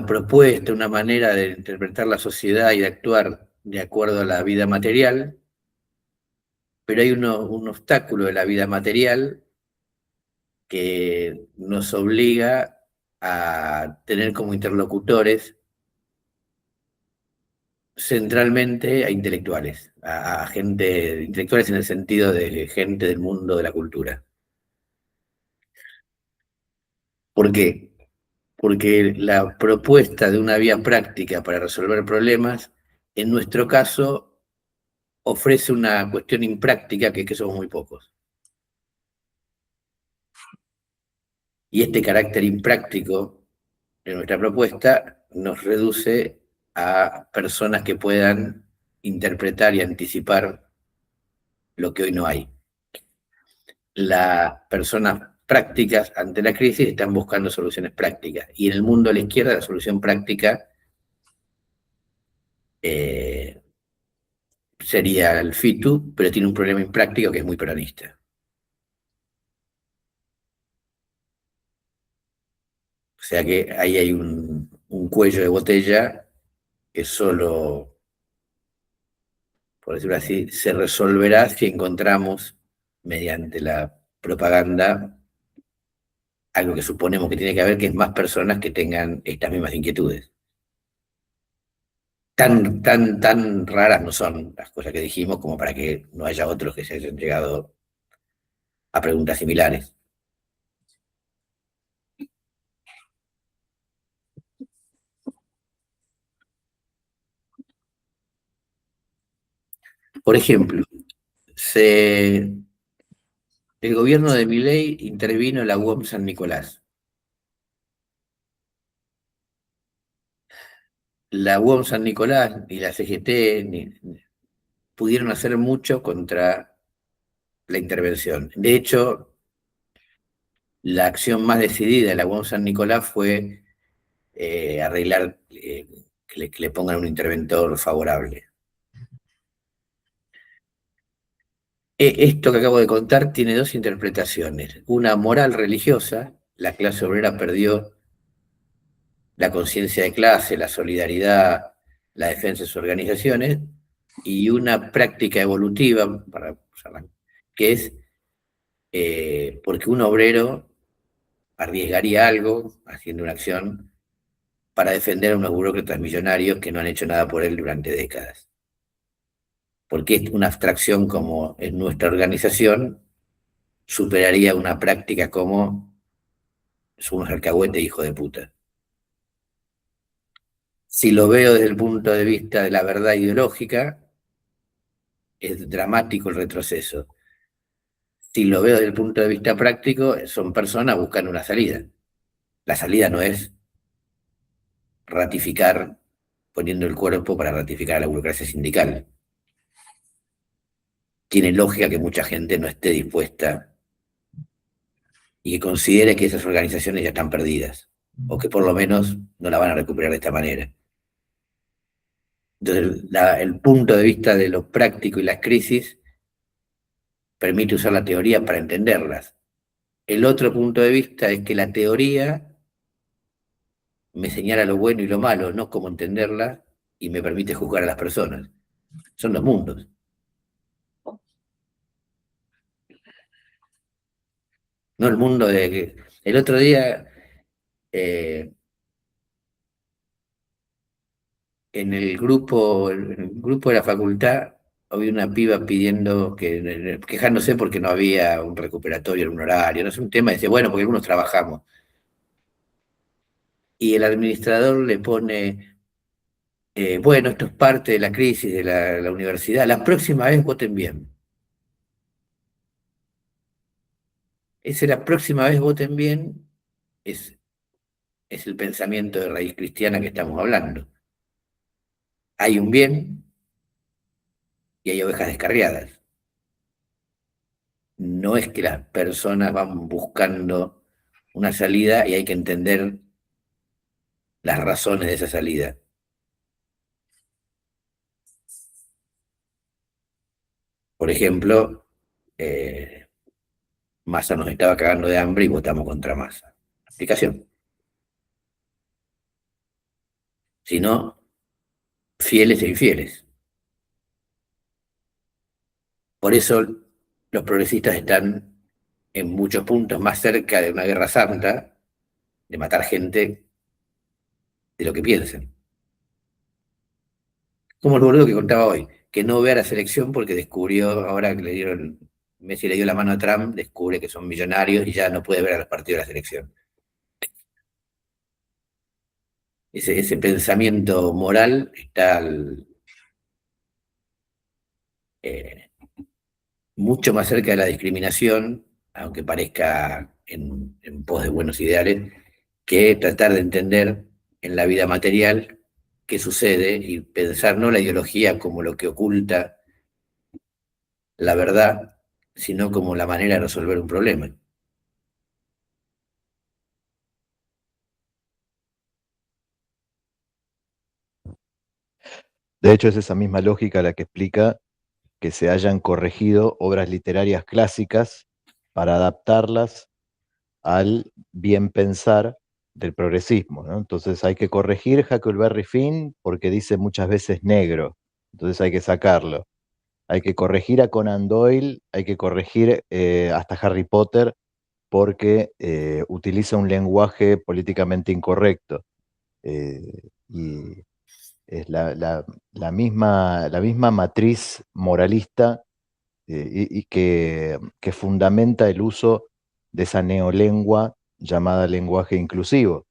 propuesta, una manera de interpretar la sociedad y de actuar de acuerdo a la vida material, pero hay un obstáculo de la vida material que nos obliga a tener como interlocutores centralmente a intelectuales, a gente, intelectuales en el sentido de gente del mundo de la cultura. ¿Por qué? Porque la propuesta de una vía práctica para resolver problemas, en nuestro caso, ofrece una cuestión impráctica, que es que somos muy pocos. Y este carácter impráctico de nuestra propuesta nos reduce a personas que puedan interpretar y anticipar lo que hoy no hay. Las personas prácticas ante la crisis están buscando soluciones prácticas, y en el mundo de la izquierda la solución práctica sería el FITU, pero tiene un problema impráctico que es muy peronista. O sea que ahí hay un cuello de botella que solo, por decirlo así, se resolverá si encontramos, mediante la propaganda, algo que suponemos que tiene que haber, que es más personas que tengan estas mismas inquietudes. Tan raras no son las cosas que dijimos como para que no haya otros que se hayan llegado a preguntas similares. Por ejemplo, el gobierno de Milei intervino en la UOM San Nicolás. La UOM San Nicolás y la CGT pudieron hacer mucho contra la intervención. De hecho, la acción más decidida de la UOM San Nicolás fue arreglar que le pongan un interventor favorable. Esto que acabo de contar tiene dos interpretaciones. Una moral religiosa: la clase obrera perdió la conciencia de clase, la solidaridad, la defensa de sus organizaciones, y una práctica evolutiva, que es porque un obrero arriesgaría algo haciendo una acción para defender a unos burócratas millonarios que no han hecho nada por él durante décadas. Porque es una abstracción como en nuestra organización superaría una práctica como somos alcahuete hijo de puta. Si lo veo desde el punto de vista de la verdad ideológica, es dramático el retroceso. Si lo veo desde el punto de vista práctico, son personas buscando una salida. La salida no es ratificar, poniendo el cuerpo para ratificar a la burocracia sindical. Tiene lógica que mucha gente no esté dispuesta y que considere que esas organizaciones ya están perdidas, o que por lo menos no la van a recuperar de esta manera. Entonces, el punto de vista de lo práctico y las crisis permite usar la teoría para entenderlas. El otro punto de vista es que la teoría me señala lo bueno y lo malo, no cómo entenderla, y me permite juzgar a las personas. Son dos mundos. No el mundo de que... El otro día, en el grupo de la facultad, había una piba pidiendo, quejándose porque no había un recuperatorio en un horario, no es un tema, dice, bueno, porque algunos trabajamos. Y el administrador le pone, bueno, esto es parte de la crisis de la universidad, la próxima vez voten bien. Ese la próxima vez voten bien es el pensamiento de raíz cristiana que estamos hablando. Hay un bien y hay ovejas descarriadas. No es que las personas van buscando una salida y hay que entender las razones de esa salida. Por ejemplo, Massa nos estaba cagando de hambre y votamos contra Massa. Explicación. Si no, fieles e infieles. Por eso los progresistas están en muchos puntos más cerca de una guerra santa, de matar gente, de lo que piensan. Como el boludo que contaba hoy, que no ve a la selección porque descubrió, ahora que Messi le dio la mano a Trump, descubre que son millonarios y ya no puede ver a los partidos de la selección. Ese pensamiento moral está eh, mucho más cerca de la discriminación, aunque parezca en pos de buenos ideales, que tratar de entender en la vida material qué sucede y pensar no la ideología como lo que oculta la verdad, sino como la manera de resolver un problema. De hecho, es esa misma lógica la que explica que se hayan corregido obras literarias clásicas para adaptarlas al bien pensar del progresismo, ¿no? Entonces hay que corregir Huckleberry Finn porque dice muchas veces negro, entonces hay que sacarlo. Hay que corregir a Conan Doyle, hay que corregir hasta Harry Potter porque utiliza un lenguaje políticamente incorrecto. Y es la misma matriz moralista y que fundamenta el uso de esa neolengua llamada lenguaje inclusivo,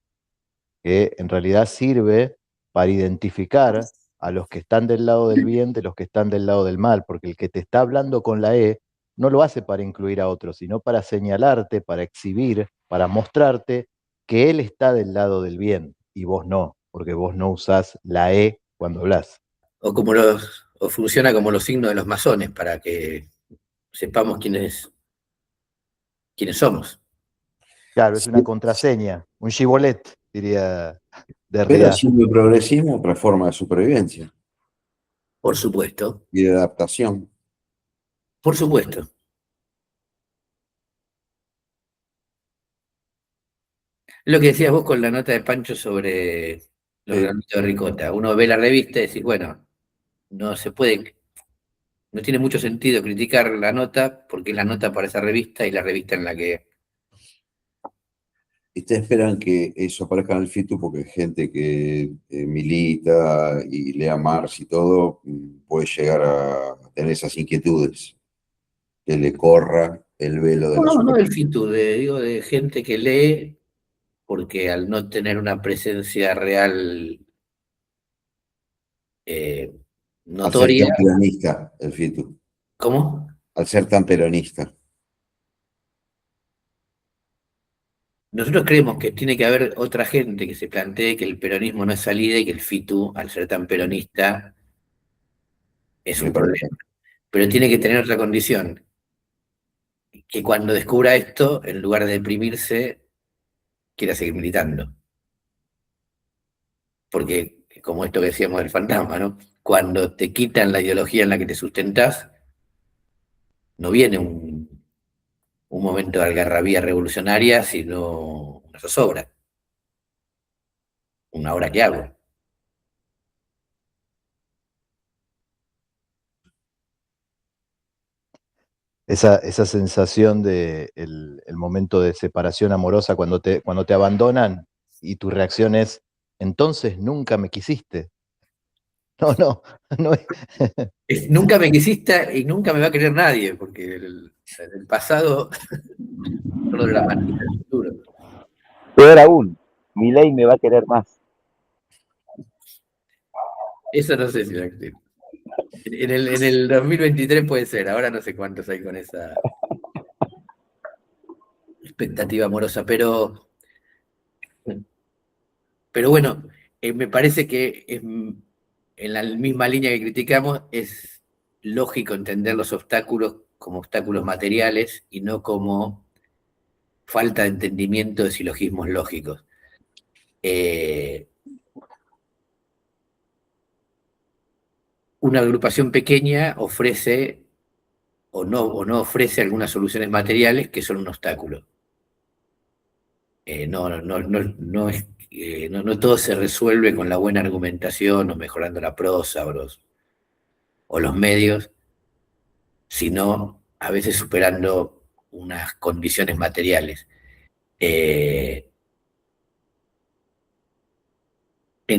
que en realidad sirve para identificar a los que están del lado del bien de los que están del lado del mal, porque el que te está hablando con la E no lo hace para incluir a otros, sino para señalarte, para exhibir, para mostrarte que él está del lado del bien y vos no, porque vos no usás la E cuando hablas. O funciona como los signos de los masones para que sepamos quiénes somos. Claro, es una contraseña, un chibolet, diría Pero Derrida. siendo el progresismo otra forma de supervivencia Por supuesto, y de adaptación. por supuesto. Lo que decías vos con la nota de Pancho sobre los granitos de ricota. Uno ve la revista y decís, bueno, no se puede, no tiene mucho sentido criticar la nota porque es la nota para esa revista y la revista en la que... Y ustedes esperan que eso aparezca en el FITU porque gente que milita y lea Marx y todo puede llegar a tener esas inquietudes, que le corra el velo de la No, no del supervivencia. FITU, digo de gente que lee porque al no tener una presencia real eh, Al ser notoria, tan peronista, el FITU, ¿cómo? al ser tan peronista. Nosotros creemos que tiene que haber otra gente que se plantee que el peronismo no es salida y que el FITU, al ser tan peronista, es Me un parece. problema. Pero tiene que tener otra condición, que cuando descubra esto, en lugar de deprimirse, quiera seguir militando. Porque, como esto que decíamos del fantasma, ¿no? Cuando te quitan la ideología en la que te sustentás, no viene un momento de algarabía revolucionaria, sino una zozobra. Una hora que hago. Esa sensación de el momento de separación amorosa cuando te abandonan y tu reacción es, entonces nunca me quisiste. No, no, no. Nunca me quisiste y nunca me va a querer nadie, porque el pasado solo de la manita del futuro. Peor aún, Milei me va a querer más. Eso no sé si va a existir. En el 2023 puede ser, ahora no sé cuántos hay con esa expectativa amorosa, pero bueno, me parece que en la misma línea que criticamos es lógico entender los obstáculos como obstáculos materiales y no como falta de entendimiento de silogismos lógicos. una agrupación pequeña ofrece o no ofrece algunas soluciones materiales que son un obstáculo. No todo se resuelve con la buena argumentación o mejorando la prosa o los medios, sino a veces superando unas condiciones materiales. En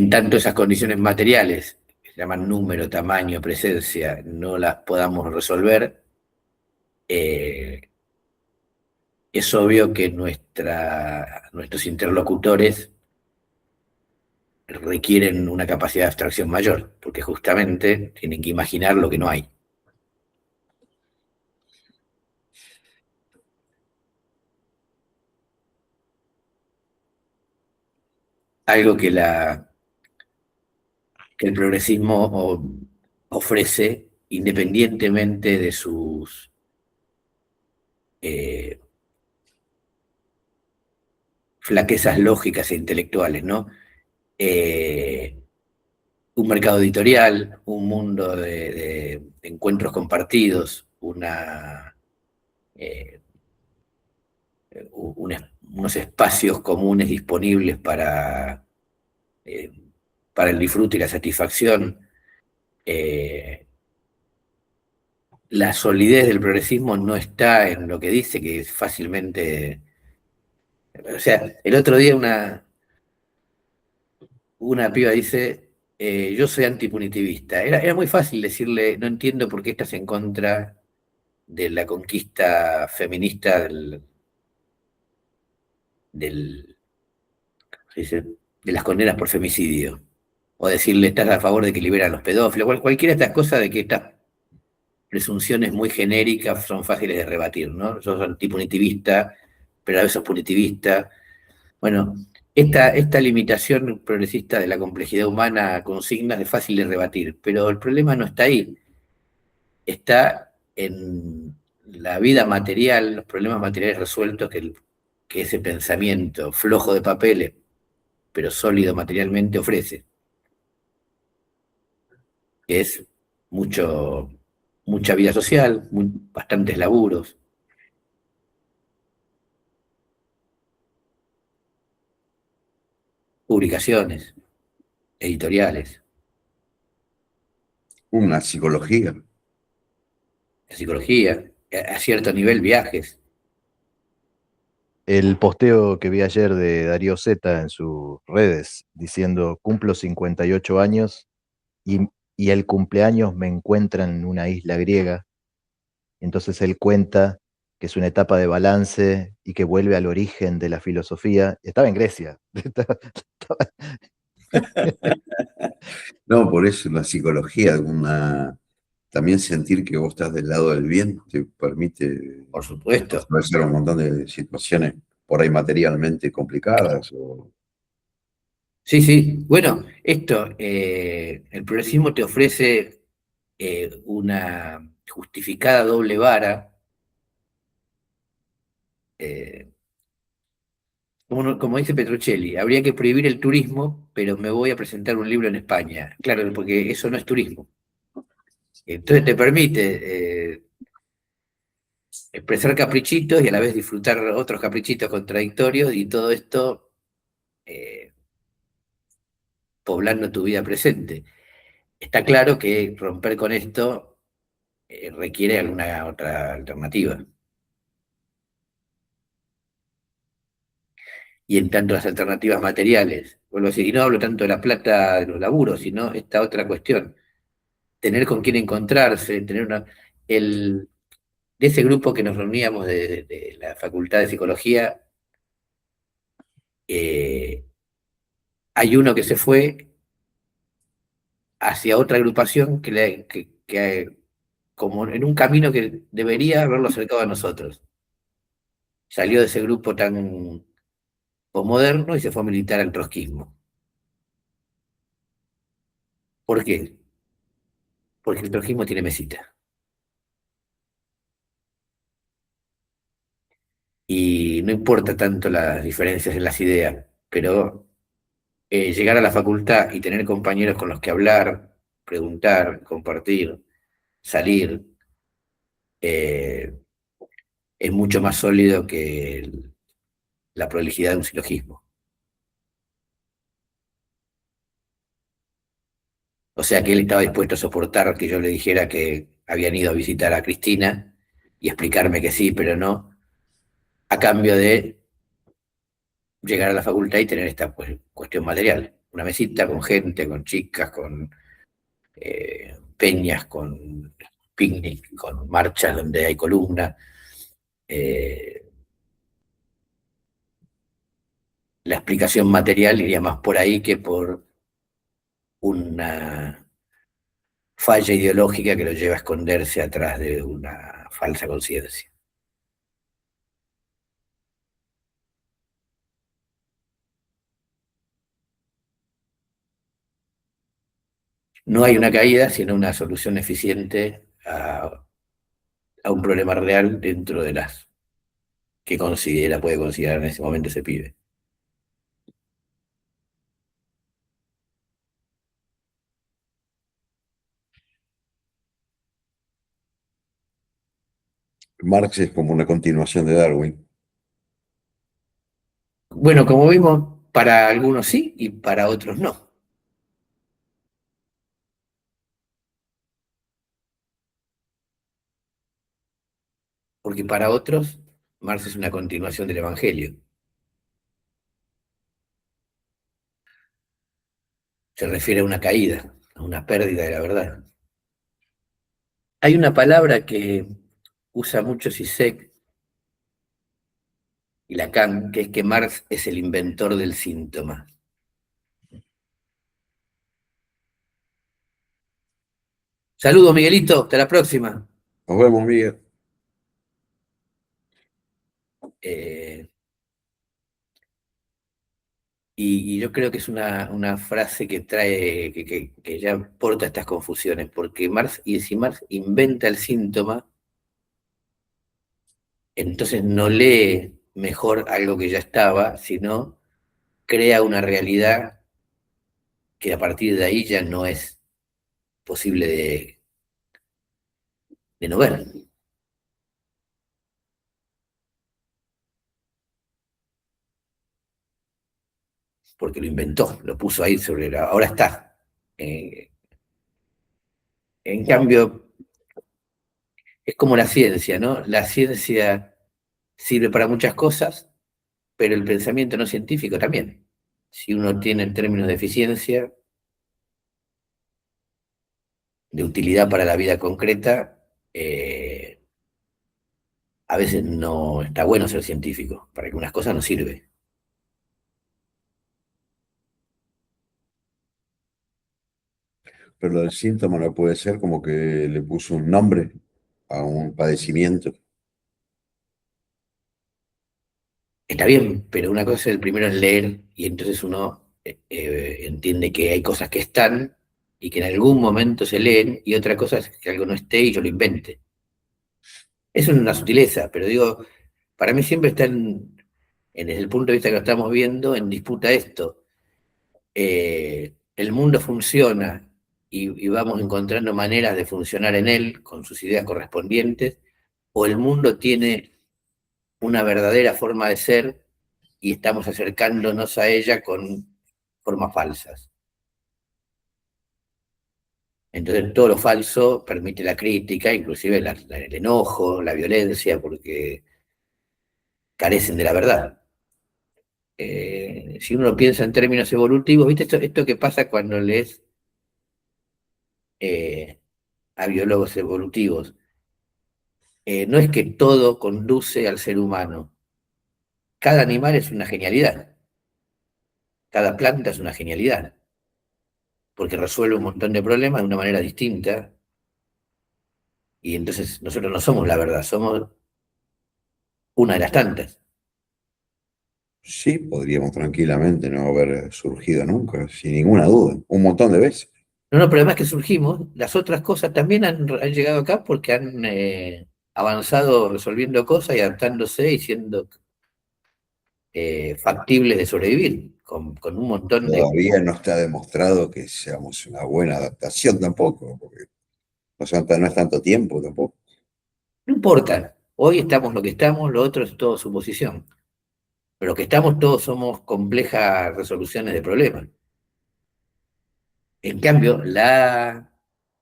tanto esas condiciones materiales, que se llaman número, tamaño, presencia, no las podamos resolver, es obvio que nuestros interlocutores requieren una capacidad de abstracción mayor, porque justamente tienen que imaginar lo que no hay. Algo que el progresismo ofrece independientemente de sus flaquezas lógicas e intelectuales, ¿no? Un mercado editorial, un mundo de encuentros compartidos, unos espacios comunes disponibles para el disfrute y la satisfacción. La solidez del progresismo no está en lo que dice, que es fácilmente... O sea, el otro día una piba dice, yo soy antipunitivista. Era muy fácil decirle, no entiendo por qué estás en contra de la conquista feminista ¿cómo se dice? De las condenas por femicidio. O decirle, estás a favor de que liberan a los pedófilos. Cualquiera de estas cosas de que estas presunciones muy genéricas son fáciles de rebatir, ¿no? Yo soy antipunitivista, pero a veces sos punitivista. Bueno, esta limitación progresista de la complejidad humana con signas es fácil de rebatir, pero el problema no está ahí. Está en la vida material, los problemas materiales resueltos que ese pensamiento flojo de papeles, pero sólido materialmente ofrece, que es mucha vida social, bastantes laburos, publicaciones, editoriales, Una psicología. la psicología, a cierto nivel viajes. El posteo que vi ayer de Darío Zeta en sus redes diciendo cumplo 58 años y el cumpleaños me encuentra en una isla griega. Entonces él cuenta que es una etapa de balance y que vuelve al origen de la filosofía. Estaba en Grecia. No, por eso la psicología, también sentir que vos estás del lado del bien, te permite Por supuesto. resolver un montón de situaciones por ahí materialmente complicadas. Sí, sí. Bueno, el progresismo te ofrece una justificada doble vara, eh, como dice Petrocelli, habría que prohibir el turismo, pero me voy a presentar un libro en España. Claro, porque eso no es turismo. Entonces te permite expresar caprichitos y a la vez disfrutar otros caprichitos contradictorios y todo esto eh, poblando tu vida presente. Está claro que romper con esto requiere alguna otra alternativa. Y en tanto las alternativas materiales, vuelvo a decir, y no hablo tanto de la plata de los laburos, sino esta otra cuestión, tener con quién encontrarse, de ese grupo que nos reuníamos de la Facultad de Psicología, hay uno que se fue hacia otra agrupación como en un camino que debería haberlo acercado a nosotros. Salió de ese grupo tan posmoderno y se fue a militar al trotskismo. ¿Por qué? Porque el trotskismo tiene mesita. Y no importa tanto las diferencias en las ideas, pero llegar a la facultad y tener compañeros con los que hablar, preguntar, compartir, salir, es mucho más sólido que la prolijidad de un silogismo. O sea que él estaba dispuesto a soportar que yo le dijera que habían ido a visitar a Cristina y explicarme que sí, pero no, a cambio de llegar a la facultad y tener esta cuestión material. Una mesita con gente, con chicas, con peñas, con picnic, con marchas donde hay columna. La explicación material iría más por ahí que por una falla ideológica que lo lleva a esconderse atrás de una falsa conciencia. No hay una caída, sino una solución eficiente a un problema real dentro de las que puede considerar en ese momento ese pibe. Marx es como una continuación de Darwin. Bueno, como vimos, para algunos sí y para otros no. Porque para otros, Marx es una continuación del Evangelio. Se refiere a una caída, a una pérdida de la verdad. Hay una palabra que usa mucho Zizek y Lacan, que es que Marx es el inventor del síntoma. Saludos, Miguelito, hasta la próxima. Nos vemos, Miguel. Y yo creo que es una frase que trae, que ya porta estas confusiones, porque si Marx inventa el síntoma, entonces no lee mejor algo que ya estaba, sino crea una realidad que a partir de ahí ya no es posible de no ver. Porque lo inventó, lo puso ahí ahora está. En cambio, es como la ciencia, ¿no? La ciencia sirve para muchas cosas, pero el pensamiento no científico también. Si uno tiene en términos de eficiencia, de utilidad para la vida concreta, a veces no está bueno ser científico, para algunas cosas no sirve. Pero el síntoma no puede ser como que le puso un nombre a un padecimiento. Está bien, pero una cosa, el primero es leer, y entonces uno entiende que hay cosas que están y que en algún momento se leen, y otra cosa es que algo no esté y yo lo invente. Eso es una sutileza, pero digo, para mí siempre está desde el punto de vista que lo estamos viendo, en disputa esto. El mundo funciona y vamos encontrando maneras de funcionar en él con sus ideas correspondientes, o el mundo tiene una verdadera forma de ser y estamos acercándonos a ella con formas falsas. Entonces todo lo falso permite la crítica, inclusive el enojo, la violencia, porque carecen de la verdad. Si uno piensa en términos evolutivos, ¿viste esto que pasa cuando lees a biólogos evolutivos? No es que todo conduce al ser humano. Cada animal es una genialidad. Cada planta es una genialidad. Porque resuelve un montón de problemas de una manera distinta. Y entonces nosotros no somos la verdad, somos una de las tantas. Sí, podríamos tranquilamente no haber surgido nunca, sin ninguna duda, un montón de veces. No, pero además que surgimos, las otras cosas también han llegado acá porque han avanzado resolviendo cosas y adaptándose y siendo factibles de sobrevivir. con un montón de... Todavía no está demostrado que seamos una buena adaptación tampoco, porque no es tanto tiempo tampoco. No importa, hoy estamos lo que estamos, lo otro es todo suposición. Pero lo que estamos todos somos complejas resoluciones de problemas. En cambio, la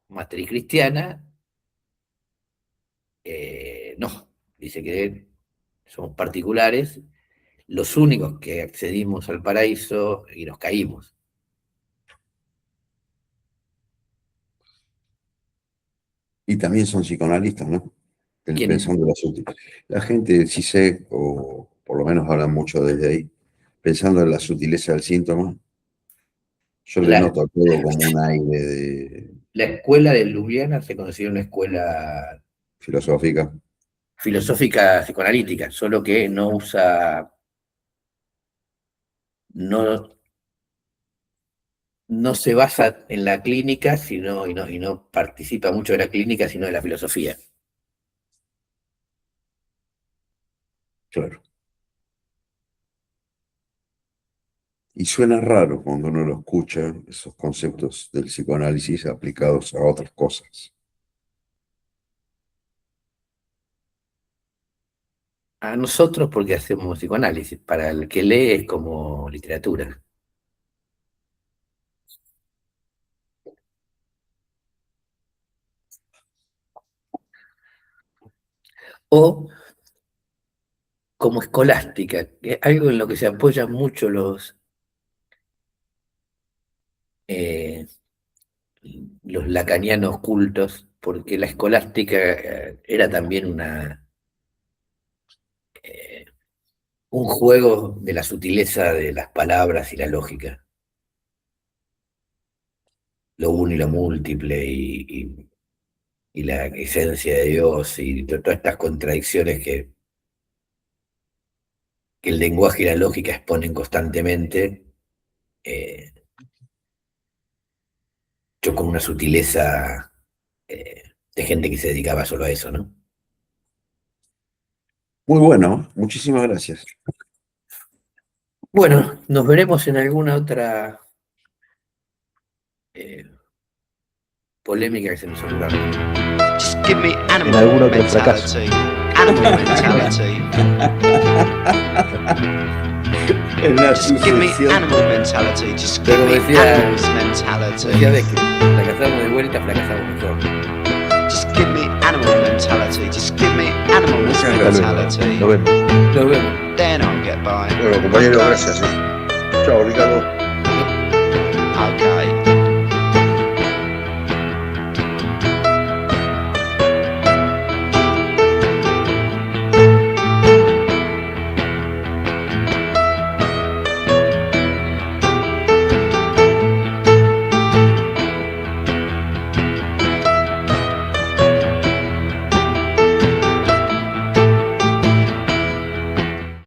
matriz cristiana, no, dice que somos particulares, los únicos que accedimos al paraíso y nos caímos. Y también son psicoanalistas, ¿no? ¿Quiénes? Pensando en la sutileza. La gente del CISEC, o por lo menos hablan mucho desde ahí, pensando en la sutileza del síntoma, yo le La, noto todo como un aire de la escuela de Ljubljana se considera una escuela filosófica. filosófica psicoanalítica, solo que no usa, no, no se basa en la clínica, y no participa mucho de la clínica, sino de la filosofía. Claro. Y suena raro cuando uno lo escucha, esos conceptos del psicoanálisis aplicados a otras cosas. A nosotros porque hacemos psicoanálisis, para el que lee es como literatura. O como escolástica, que es algo en lo que se apoyan mucho eh, los lacanianos cultos, porque la escolástica era también eh, un juego de la sutileza de las palabras y la lógica, lo uno y lo múltiple y la esencia de Dios y todas estas contradicciones que el lenguaje y la lógica exponen constantemente, eh, yo con una sutileza de gente que se dedicaba solo a eso, ¿no? Muy bueno, muchísimas gracias. Bueno, nos veremos en alguna otra polémica que se nos ocurra. Just give me En animal algún otro fracaso. mentality. Animal mentality. En la Just give me sucesión. animal mentality. Just give Pero me decía- animals Ya mentality. ves que fracasamos de vuelta, fracasamos mejor. Just give me animal mentality. Just give me animals Muchas gracias. mentality. Nos vemos. Nos vemos. Then I'll get by. Bueno, compañero, gracias. Chao, Ricardo.